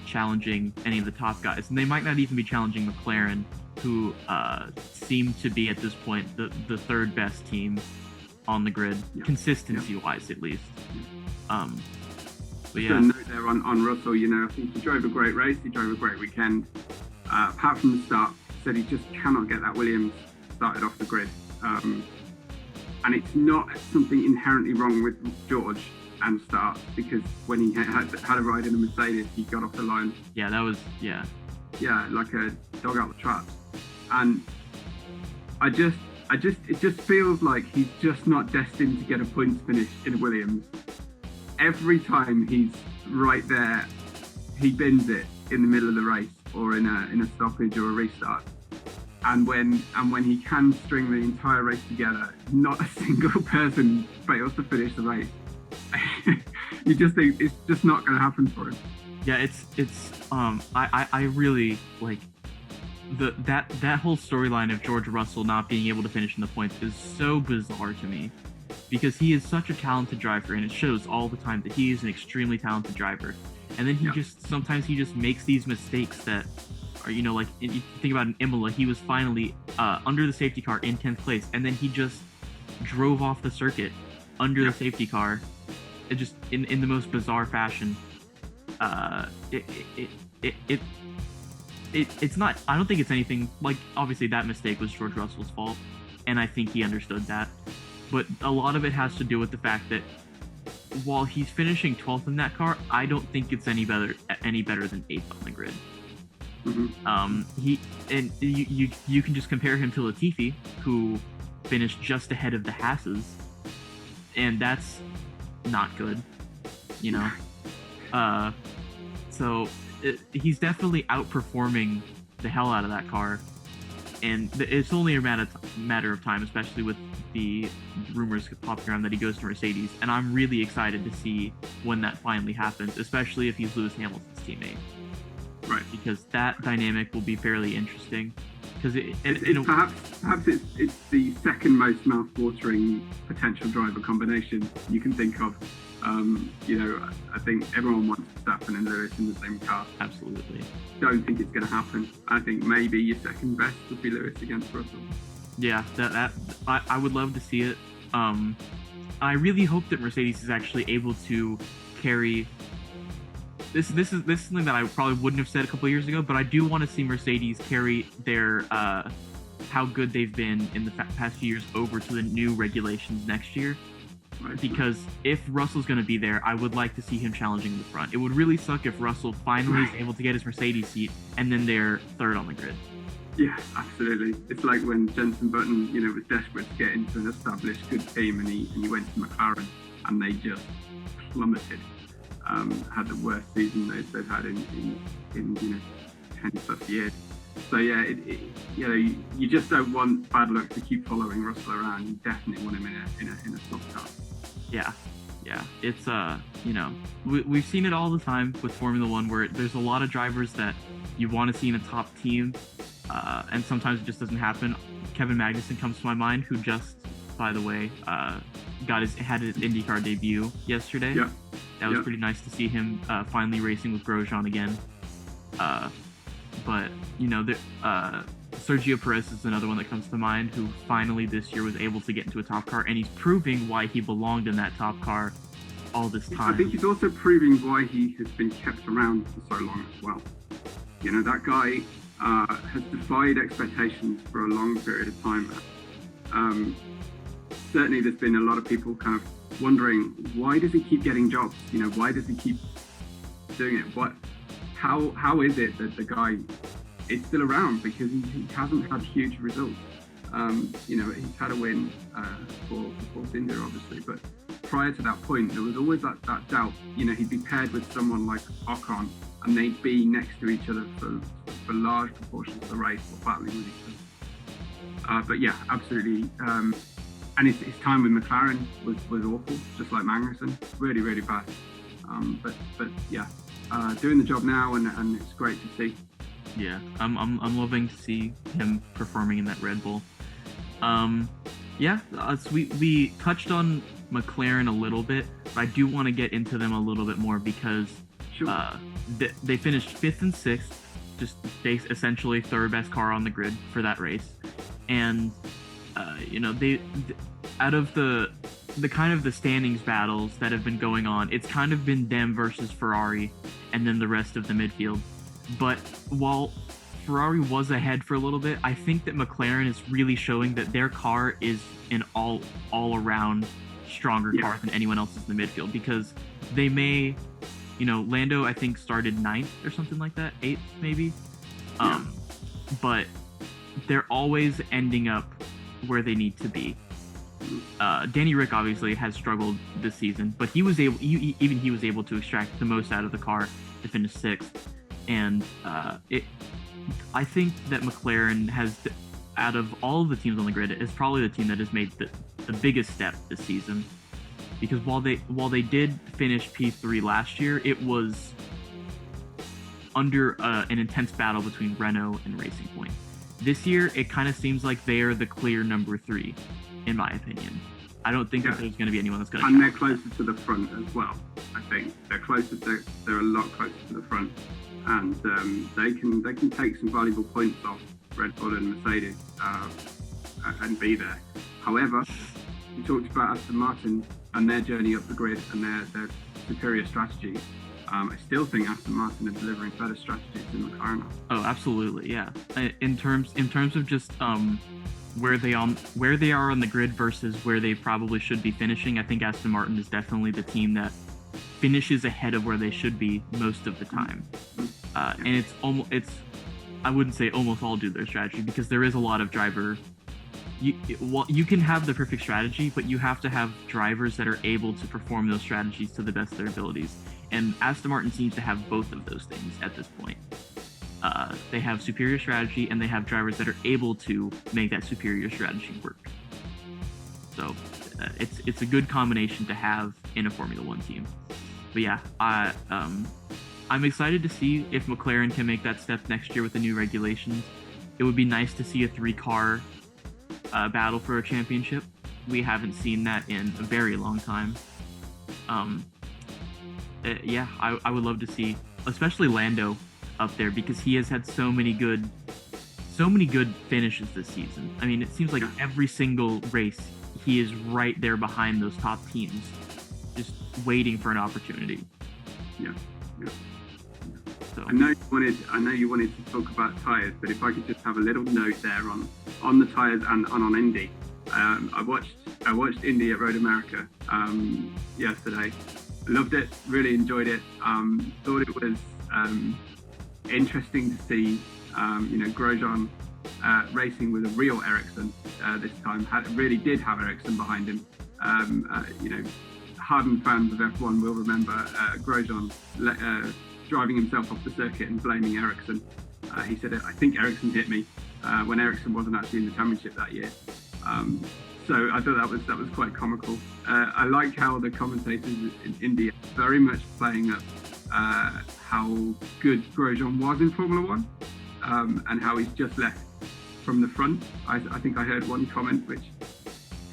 challenging any of the top guys, and they might not even be challenging McLaren, who seem to be at this point the third best team on the grid, consistency-wise at least. But yeah. A note there on Russell, you know, I think he drove a great race, he drove a great weekend. Apart from the start, said he just cannot get that Williams started off the grid. and it's not something inherently wrong with George and start, because when he had a ride in a Mercedes, he got off the line. Yeah, that was like a dog out the traps, and it just feels like he's just not destined to get a points finish in Williams. Every time he's right there, he bins it in the middle of the race or in a stoppage or a restart. And when he can string the entire race together, not a single person fails to finish the race. You just think it's just not going to happen for him. Yeah, I really like that whole storyline of George Russell not being able to finish in the points is so bizarre to me, because he is such a talented driver, and it shows all the time that he is an extremely talented driver. And then he sometimes makes these mistakes that are, like you think about in Imola, he was finally under the safety car in 10th place, and then he just drove off the circuit under the safety car, just in the most bizarre fashion. It's not. I don't think it's anything like. Obviously, that mistake was George Russell's fault, and I think he understood that. But a lot of it has to do with the fact that while he's finishing 12th in that car, I don't think it's any better than 8th on the grid. You can just compare him to Latifi, who finished just ahead of the Hasses, and that's not good, So he's definitely outperforming the hell out of that car, and it's only a matter of time, especially with the rumors popping around that he goes to Mercedes. And I'm really excited to see when that finally happens, especially if he's Lewis Hamilton's teammate. Right. Because that dynamic will be fairly interesting. Because perhaps it's the second most mouth-watering potential driver combination you can think of. I think everyone wants Verstappen and Lewis in the same car. Absolutely. Don't think it's going to happen. I think maybe your second best would be Lewis against Russell. Yeah, I would love to see it. I really hope that Mercedes is actually able to carry. This is something that I probably wouldn't have said a couple of years ago, but I do want to see Mercedes carry their how good they've been in the past few years over to the new regulations next year. Right. Because if Russell's going to be there, I would like to see him challenging the front. It would really suck if Russell finally is able to get his Mercedes seat and then they're third on the grid. Yeah, absolutely. It's like when Jenson Button, was desperate to get into an established good team, and he went to McLaren, and they just plummeted. Had the worst season they've had in 10 plus years. So yeah, you just don't want bad luck to keep following Russell around. You definitely want him in a top car. Yeah. It's we've seen it all the time with Formula One, where there's a lot of drivers that you want to see in a top team, and sometimes it just doesn't happen. Kevin Magnussen comes to my mind, who just, by the way, had his IndyCar debut yesterday. Yeah. That was pretty nice to see him finally racing with Grosjean again. But Sergio Perez is another one that comes to mind, who finally this year was able to get into a top car, and he's proving why he belonged in that top car all this time. I think he's also proving why he has been kept around for so long as well. That guy has defied expectations for a long period of time. Certainly there's been a lot of people kind of wondering, why does he keep getting jobs? Why does he keep doing it? How is it that the guy is still around? Because he hasn't had huge results. He's had a win for Force India, obviously, but prior to that point, there was always that doubt. He'd be paired with someone like Ocon, and they'd be next to each other for large proportions of the race, or battling with each other. But yeah, absolutely. And his time with McLaren was awful, just like Magnussen, really, really bad. But yeah, doing the job now, and it's great to see. Yeah, I'm loving to see him performing in that Red Bull. We touched on McLaren a little bit, but I do want to get into them a little bit more, because they finished 5th and 6th, just essentially third best car on the grid for that race. And they out of the kind of the standings battles that have been going on, it's kind of been them versus Ferrari and then the rest of the midfield. But while Ferrari was ahead for a little bit, I think that McLaren is really showing that their car is an all around stronger car than anyone else's in the midfield, because they may, Lando I think started 9th or something like that, 8th maybe, but they're always ending up where they need to be. Danny Rick obviously has struggled this season, but he was able to extract the most out of the car to finish 6th. And I think that McLaren has, out of all of the teams on the grid, is probably the team that has made the biggest step this season. Because while they did finish P3 last year, it was under an intense battle between Renault and Racing Point. This year, it kind of seems like they are the clear number 3, in my opinion. I don't think that there's going to be anyone that's going to. And they're closer to the front as well. I think they're closer. They're a lot closer to the front, and they can take some valuable points off Red Bull and Mercedes and be there. However, we talked about Aston Martin and their journey up the grid and their superior strategy. I still think Aston Martin are delivering better strategies than McLaren. Oh, absolutely, yeah. In terms of just where they are on the grid versus where they probably should be finishing, I think Aston Martin is definitely the team that finishes ahead of where they should be most of the time. And it's I wouldn't say almost all due to their strategy, because there is a lot of driver. You can have the perfect strategy, but you have to have drivers that are able to perform those strategies to the best of their abilities. And Aston Martin seems to have both of those things at this point. They have superior strategy, and they have drivers that are able to make that superior strategy work. So it's a good combination to have in a Formula One team. But yeah, I'm excited to see if McLaren can make that step next year with the new regulations. It would be nice to see a 3-car battle for a championship. We haven't seen that in a very long time. I would love to see, especially Lando, up there, because he has had so many good finishes this season. I mean, it seems like every single race he is right there behind those top teams, just waiting for an opportunity. Yeah. So. I know you wanted to talk about tyres, but if I could just have a little note there on the tyres and on Indy. I watched Indy at Road America yesterday. Loved it, really enjoyed it. Thought it was interesting to see, Grosjean racing with a real Ericsson this time. Really did have Ericsson behind him. Hardened fans of F1 will remember Grosjean driving himself off the circuit and blaming Ericsson. He said, "I think Ericsson hit me," when Ericsson wasn't actually in the championship that year. So I thought that was quite comical. I like how the commentators in India very much playing up how good Grosjean was in Formula One, and how he's just left from the front. I think I heard one comment which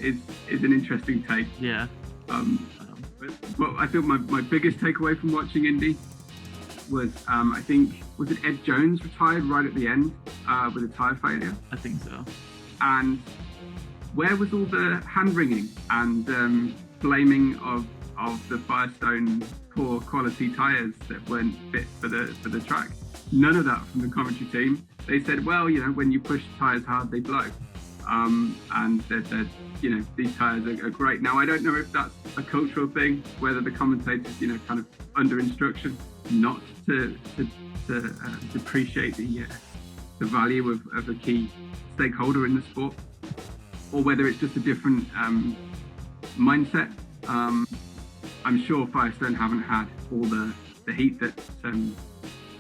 is an interesting take. Yeah. But I think my biggest takeaway from watching Indy was was it Ed Jones retired right at the end with a tyre failure? I think so. And where was all the hand wringing and blaming of the Firestone poor quality tyres that weren't fit for the track? None of that from the commentary team. They said, well, when you push tyres hard, they blow, and that these tyres are great. Now I don't know if that's a cultural thing, whether the commentators kind of under instruction not to depreciate the value of a key stakeholder in the sport, or whether it's just a different mindset. I'm sure Firestone haven't had all the heat that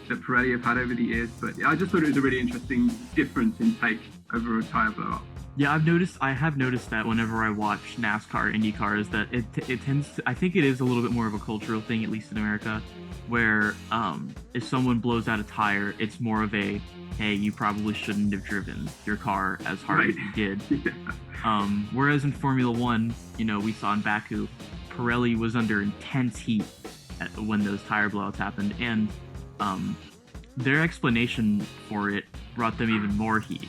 Pirelli have had over the years, but I just thought it was a really interesting difference in take over a tyre blow-up. Yeah, I have noticed that whenever I watch NASCAR, IndyCar, is that it tends to, I think it is a little bit more of a cultural thing, at least in America, where if someone blows out a tire, it's more of a, hey, you probably shouldn't have driven your car as hard as you did. Yeah. Whereas in Formula One, we saw in Baku, Pirelli was under intense heat when those tire blowouts happened, and their explanation for it brought them even more heat.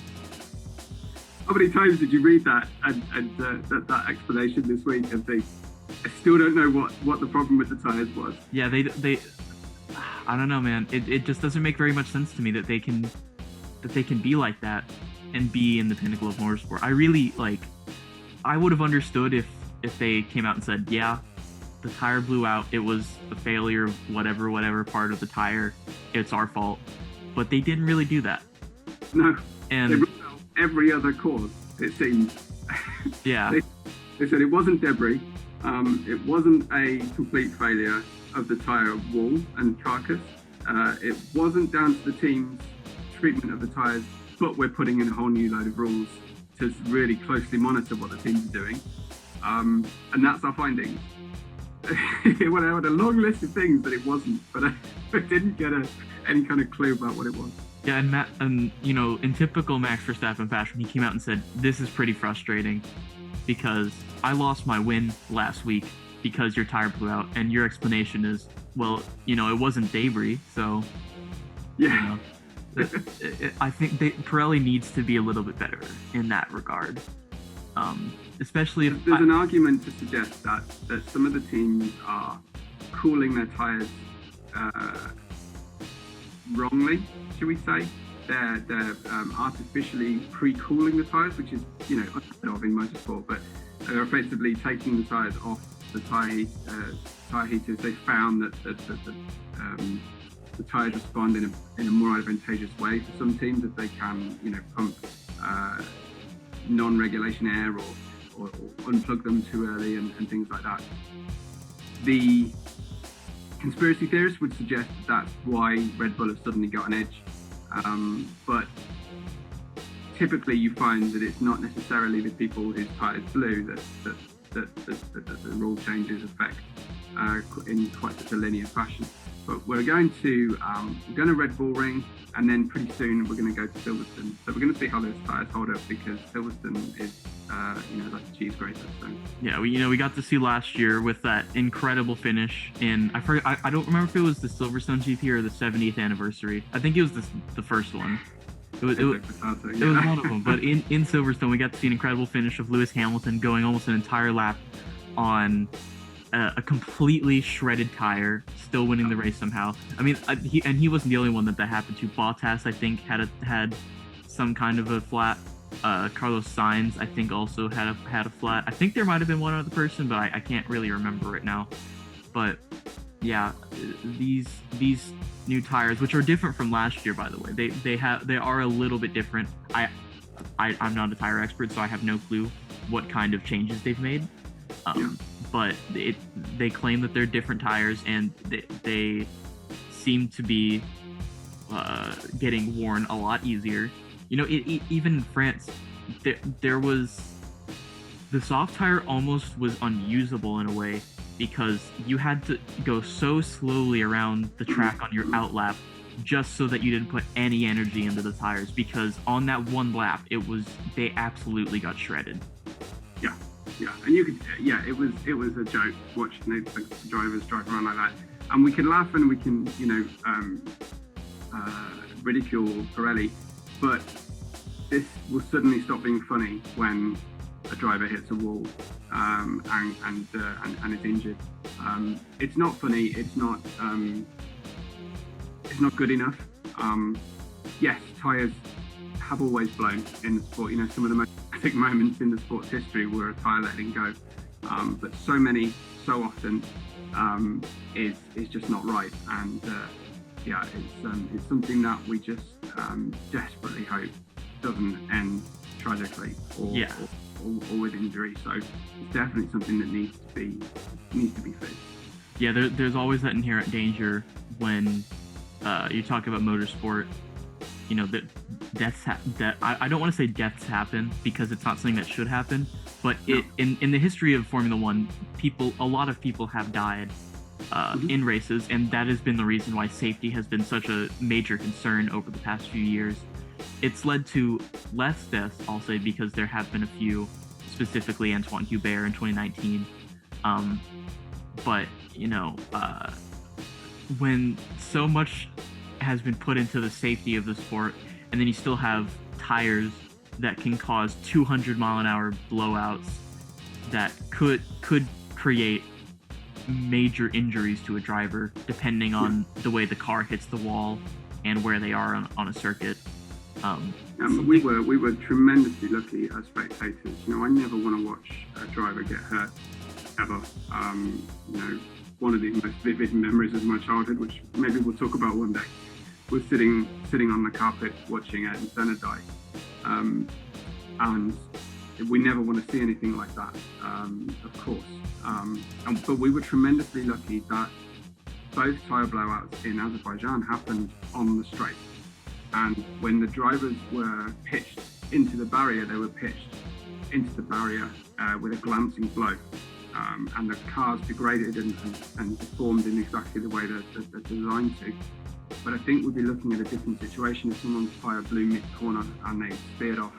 How many times did you read that and that explanation this week and think, I still don't know what the problem with the tires was? Yeah, they I don't know, man. It just doesn't make very much sense to me that they that they can be like that and be in the pinnacle of motorsport. I would have understood if they came out and said, yeah, the tire blew out, it was a failure of whatever part of the tire, it's our fault. But they didn't really do that. No. And they ruled out every other cause, it seems. Yeah. They said it wasn't debris, it wasn't a complete failure of the tire wall and carcass, it wasn't down to the team's treatment of the tires, but we're putting in a whole new load of rules to really closely monitor what the teams are doing, and that's our findings. It went out a long list of things that it wasn't, but I didn't get any kind of clue about what it was. Yeah, and in typical Max Verstappen fashion, he came out and said, "This is pretty frustrating because I lost my win last week because your tire blew out, and your explanation is, well, it wasn't debris, so yeah." I think Pirelli needs to be a little bit better in that regard, especially if there's an argument to suggest that some of the teams are cooling their tires wrongly, should we say? They're artificially pre-cooling the tires, which is unheard of in motorsport, but they're effectively taking the tires off the tire heaters. They found that the tires respond in a more advantageous way for some teams if they can, pump non-regulation air or unplug them too early and things like that. The conspiracy theorists would suggest that's why Red Bull have suddenly got an edge, but typically you find that it's not necessarily the people whose tires blew that the rule changes affect in quite such a linear fashion. But we're going to Red Bull Ring, and then pretty soon we're going to go to Silverstone. So we're going to see how those tires hold up, because Silverstone is, like a cheese grater. So yeah, we got to see last year with that incredible finish in, I don't remember if it was the Silverstone GP or the 70th anniversary. I think it was the first one. It was one of them. But in Silverstone, we got to see an incredible finish of Lewis Hamilton going almost an entire lap on a completely shredded tire, still winning the race somehow. I mean, he wasn't the only one that happened to. Bottas, I think, had some kind of a flat. Carlos Sainz, I think, also had a flat. I think there might have been one other person, but I can't really remember right now. But yeah, these new tires, which are different from last year, by the way, they are a little bit different. I'm not a tire expert, so I have no clue what kind of changes they've made. But they claim that they're different tires, and they seem to be getting worn a lot easier. Even in France, there was the soft tire almost was unusable in a way, because you had to go so slowly around the track on your outlap just so that you didn't put any energy into the tires, because on that one lap they absolutely got shredded. Yeah, and it was a joke watching the drivers drive around like that, and we can laugh and we can ridicule Pirelli, but this will suddenly stop being funny when a driver hits a wall and is injured. It's not funny. It's not good enough. Yes, tires have always blown in the sport. Some of the most dramatic moments in the sport's history were a tire letting go, but so many, so often, is just not right. And it's something that we just desperately hope doesn't end tragically or with injury. So it's definitely something that needs to be fixed. Yeah, there's always that inherent danger when you talk about motorsport. That I don't want to say deaths happen, because it's not something that should happen, but in the history of Formula One, a lot of people have died in races, and that has been the reason why safety has been such a major concern over the past few years. It's led to less deaths, I'll say, because there have been a few, specifically Antoine Hubert in 2019. But when so much has been put into the safety of the sport, and then you still have tires that can cause 200-mile-an-hour blowouts that could create major injuries to a driver, depending on the way the car hits the wall and where they are on a circuit. We were tremendously lucky as spectators. I never want to watch a driver get hurt ever. One of the most vivid memories of my childhood, which maybe we'll talk about one day, was sitting on the carpet watching Ayrton Senna die, and we never want to see anything like that, of course. But we were tremendously lucky that both tyre blowouts in Azerbaijan happened on the straight. And when the drivers were pitched into the barrier, they were pitched into the barrier with a glancing blow. And the cars degraded and deformed in exactly the way they're designed to. But I think we'd be looking at a different situation if someone's tyre blew mid-corner and they speared off,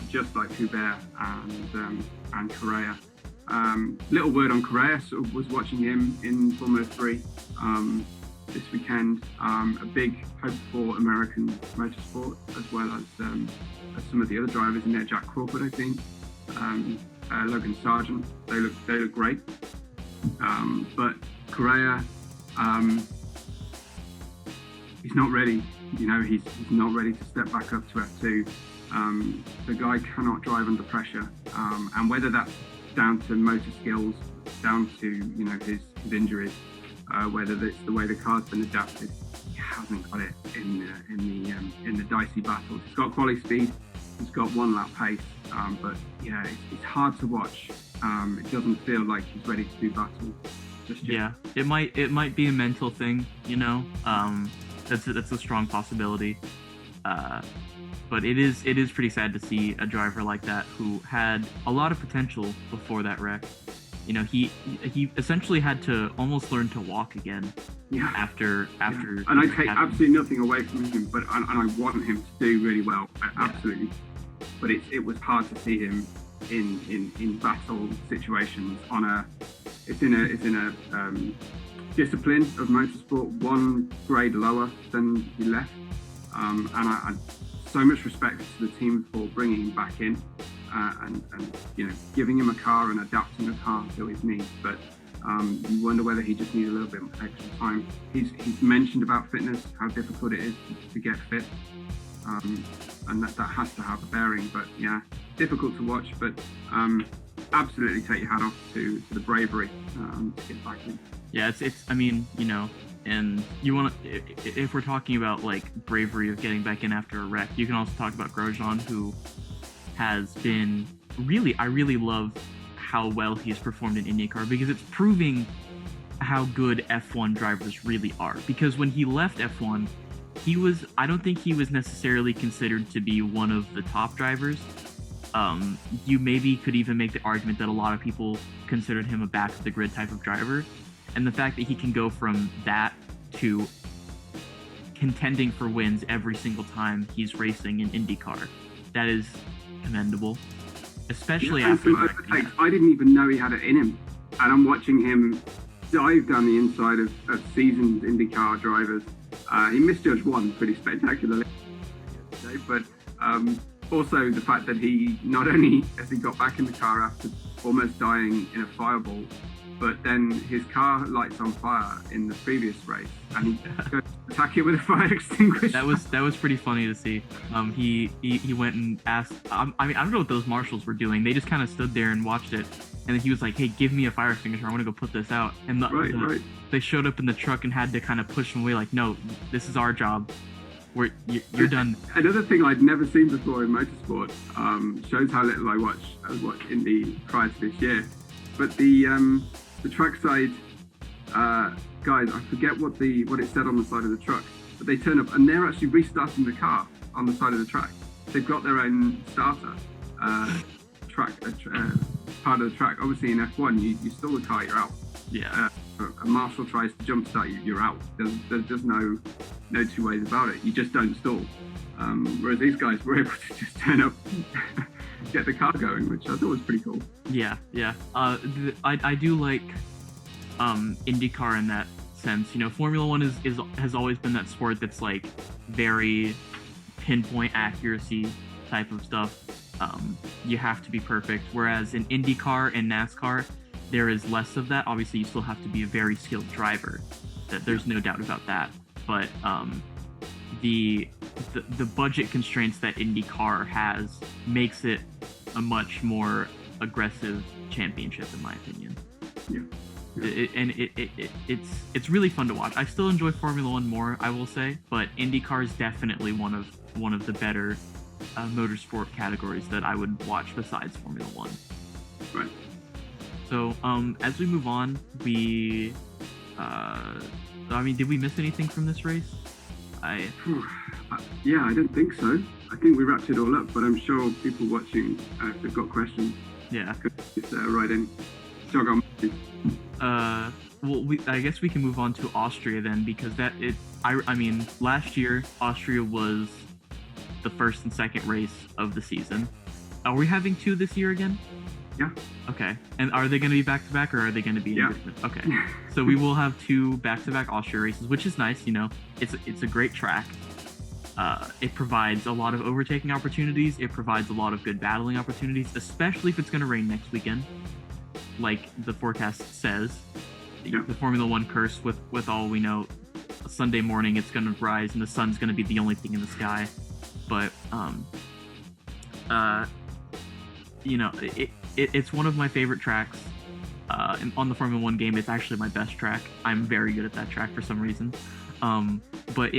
just like Hubert and Correa. Little word on Correa, sort of was watching him in Formula 3 this weekend. A big hope for American motorsport, as well as some of the other drivers in there. Jack Crawford, I think, Logan Sargent. They look great. But Correa, he's not ready. He's not ready to step back up to F2. The guy cannot drive under pressure, and whether that's down to motor skills, down to his injuries, whether it's the way the car's been adapted, he hasn't got it in the dicey battles. He's got quality speed, he's got one lap pace, but yeah, it's hard to watch. It doesn't feel like he's ready to do battle just yet. Yeah, it might be a mental thing, that's a strong possibility. But it is pretty sad to see a driver like that who had a lot of potential before that wreck. He essentially had to almost learn to walk again. Yeah. After. And I take absolutely nothing away from him, but and I want him to do really well, absolutely. Yeah. But it was hard to see him in battle situations it's in a discipline of motorsport one grade lower than he left, and I so much respect to the team for bringing him back in and giving him a car and adapting the car to his needs. But you wonder whether he just needs a little bit extra time. He's mentioned about fitness, how difficult it is to get fit, and that has to have a bearing. But yeah, difficult to watch, but absolutely take your hat off to the bravery to get back in. Yeah, it's and you want to, if we're talking about like bravery of getting back in after a wreck, you can also talk about Grosjean, who has been I really love how well he's performed in IndyCar, because it's proving how good F1 drivers really are. Because when he left F1, I don't think he was necessarily considered to be one of the top drivers. You maybe could even make the argument that a lot of people considered him a back of the grid type of driver. And the fact that he can go from that to contending for wins every single time he's racing in IndyCar, that is commendable. Especially after I didn't even know he had it in him. And I'm watching him dive down the inside of seasoned IndyCar drivers. He misjudged one pretty spectacularly today, but also the fact that he not only has he got back in the car after almost dying in a fireball, but then his car lights on fire in the previous race, and he goes to attack it with a fire extinguisher. That was pretty funny to see. He went and asked. I don't know what those marshals were doing. They just kind of stood there and watched it, and then he was like, "Hey, give me a fire extinguisher. I want to go put this out." And they showed up in the truck and had to kind of push him away, like, "No, this is our job. You're done." Another thing I'd never seen before in motorsport, shows how little I watch Indy prior to this year. But the trackside guys, I forget what it said on the side of the truck, but they turn up and they're actually restarting the car on the side of the track. They've got their own starter part of the track. Obviously in F1, you stall the car, you're out. Yeah. A marshal tries to jump start you, you're out. There's just no two ways about it. You just don't stall. Whereas these guys were able to just turn up, get the car going, which I thought was pretty cool. Yeah. I do like IndyCar in that sense. Formula One has always been that sport that's like very pinpoint accuracy type of stuff. You have to be perfect. Whereas in IndyCar and NASCAR, there is less of that. Obviously, you still have to be a very skilled driver. There's no doubt about that. But the budget constraints that IndyCar has makes it a much more aggressive championship, in my opinion. Yeah. It's really fun to watch. I still enjoy Formula One more, I will say, but IndyCar is definitely one of the better motorsport categories that I would watch besides Formula One. Right. So as we move on, did we miss anything from this race? Yeah, I don't think so. I think we wrapped it all up, but I'm sure people watching, if they've got questions, could just write in. Jog on. I guess we can move on to Austria then, because last year Austria was the first and second race of the season. Are we having two this year again? Yeah. Okay. And are they going to be back-to-back, or are they going to be different? Okay. So we will have two back-to-back Austria races, which is nice. It's a great track. It provides a lot of overtaking opportunities. It provides a lot of good battling opportunities, especially if it's going to rain next weekend, like the forecast says. Yeah. The Formula One curse, with all we know, Sunday morning it's going to rise and the sun's going to be the only thing in the sky. But it's one of my favorite tracks. On the Formula One game, it's actually my best track. I'm very good at that track for some reason. But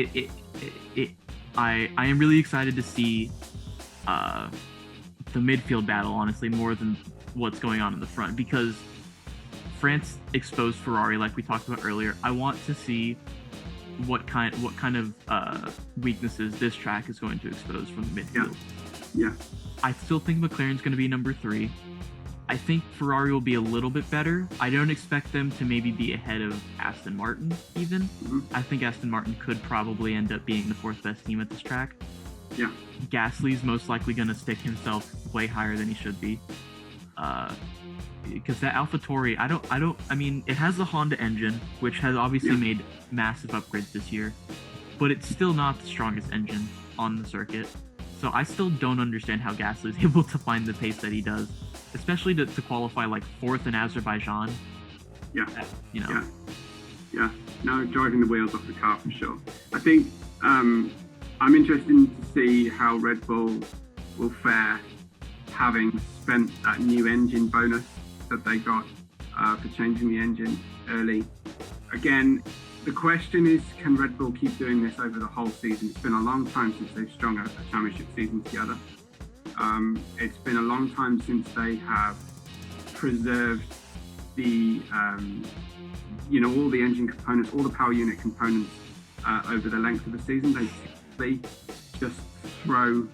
I am really excited to see the midfield battle, honestly, more than what's going on in the front, because France exposed Ferrari, like we talked about earlier. I want to see what kind of weaknesses this track is going to expose from the midfield. Yeah. I still think McLaren's going to be number 3. I think Ferrari will be a little bit better. I don't expect them to maybe be ahead of Aston Martin, even. Mm-hmm. I think Aston Martin could probably end up being the 4th best team at this track. Yeah. Gasly's most likely going to stick himself way higher than he should be. Because that AlphaTauri, it has the Honda engine, which has obviously made massive upgrades this year, but it's still not the strongest engine on the circuit. So I still don't understand how Gasly is able to find the pace that he does, especially to qualify like 4th in Azerbaijan. Yeah. Yeah. No, driving the wheels off the car for sure. I think I'm interested to see how Red Bull will fare, having spent that new engine bonus that they got for changing the engine early. Again, the question is, can Red Bull keep doing this over the whole season? It's been a long time since they've strung a championship season together. It's been a long time since they have preserved the, all the engine components, all the power unit components over the length of the season. They typically just throw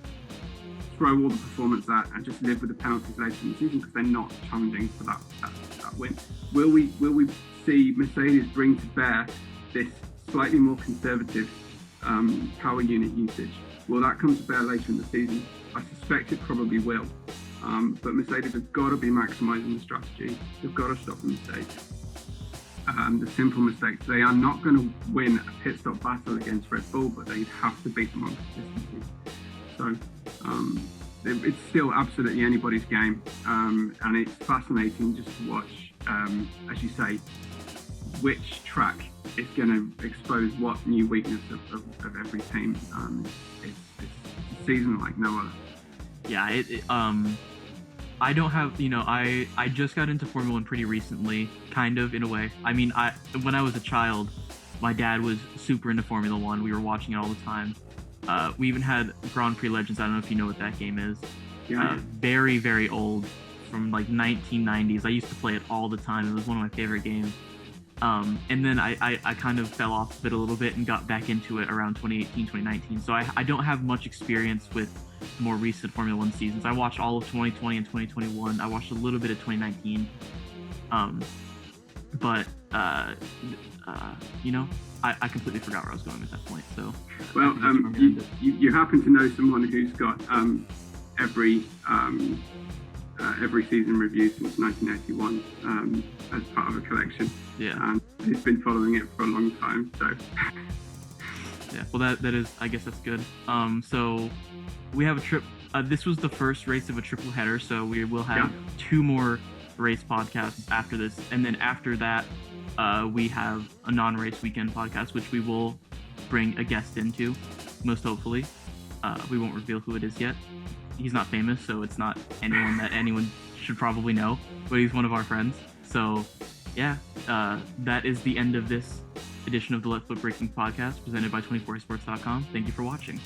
all the performance out and just live with the penalties later in the season because they're not challenging for that win. Will we see Mercedes bring to bear this slightly more conservative power unit usage? Will that come to bear later in the season? I suspect it probably will. But Mercedes have got to be maximising the strategy. They've got to stop the mistakes. The simple mistakes. They are not going to win a pit stop battle against Red Bull, but they have to beat them on consistency. So it's still absolutely anybody's game, and it's fascinating just to watch, as you say, which track is going to expose what new weakness of every team. It's a season like no other. Yeah, I don't have, I just got into Formula One pretty recently, kind of, in a way. I mean, when I was a child, my dad was super into Formula One. We were watching it all the time. We even had Grand Prix Legends. I don't know if you know what that game is. Yeah. Very, very old, from like 1990s. I used to play it all the time. It was one of my favorite games. And then I kind of fell off of it a little bit and got back into it around 2018, 2019. So I don't have much experience with more recent Formula One seasons. I watched all of 2020 and 2021. I watched a little bit of 2019. I completely forgot where I was going at that point. So, well, you happen to know someone who's got every season review since 1981 as part of a collection. Yeah. And he's been following it for a long time. So. Yeah. Well, that is. I guess that's good. So we have a trip. This was the first race of a triple header. So we will have 2 more race podcasts after this, and then after that, we have a non-race weekend podcast, which we will bring a guest into. most hopefully. We won't reveal who it is yet. He's not famous, so it's not anyone that anyone should probably know, but he's one of our friends. So, yeah, that is the end of this edition of the Let's Book Breaking podcast presented by 24sports.com. Thank you for watching.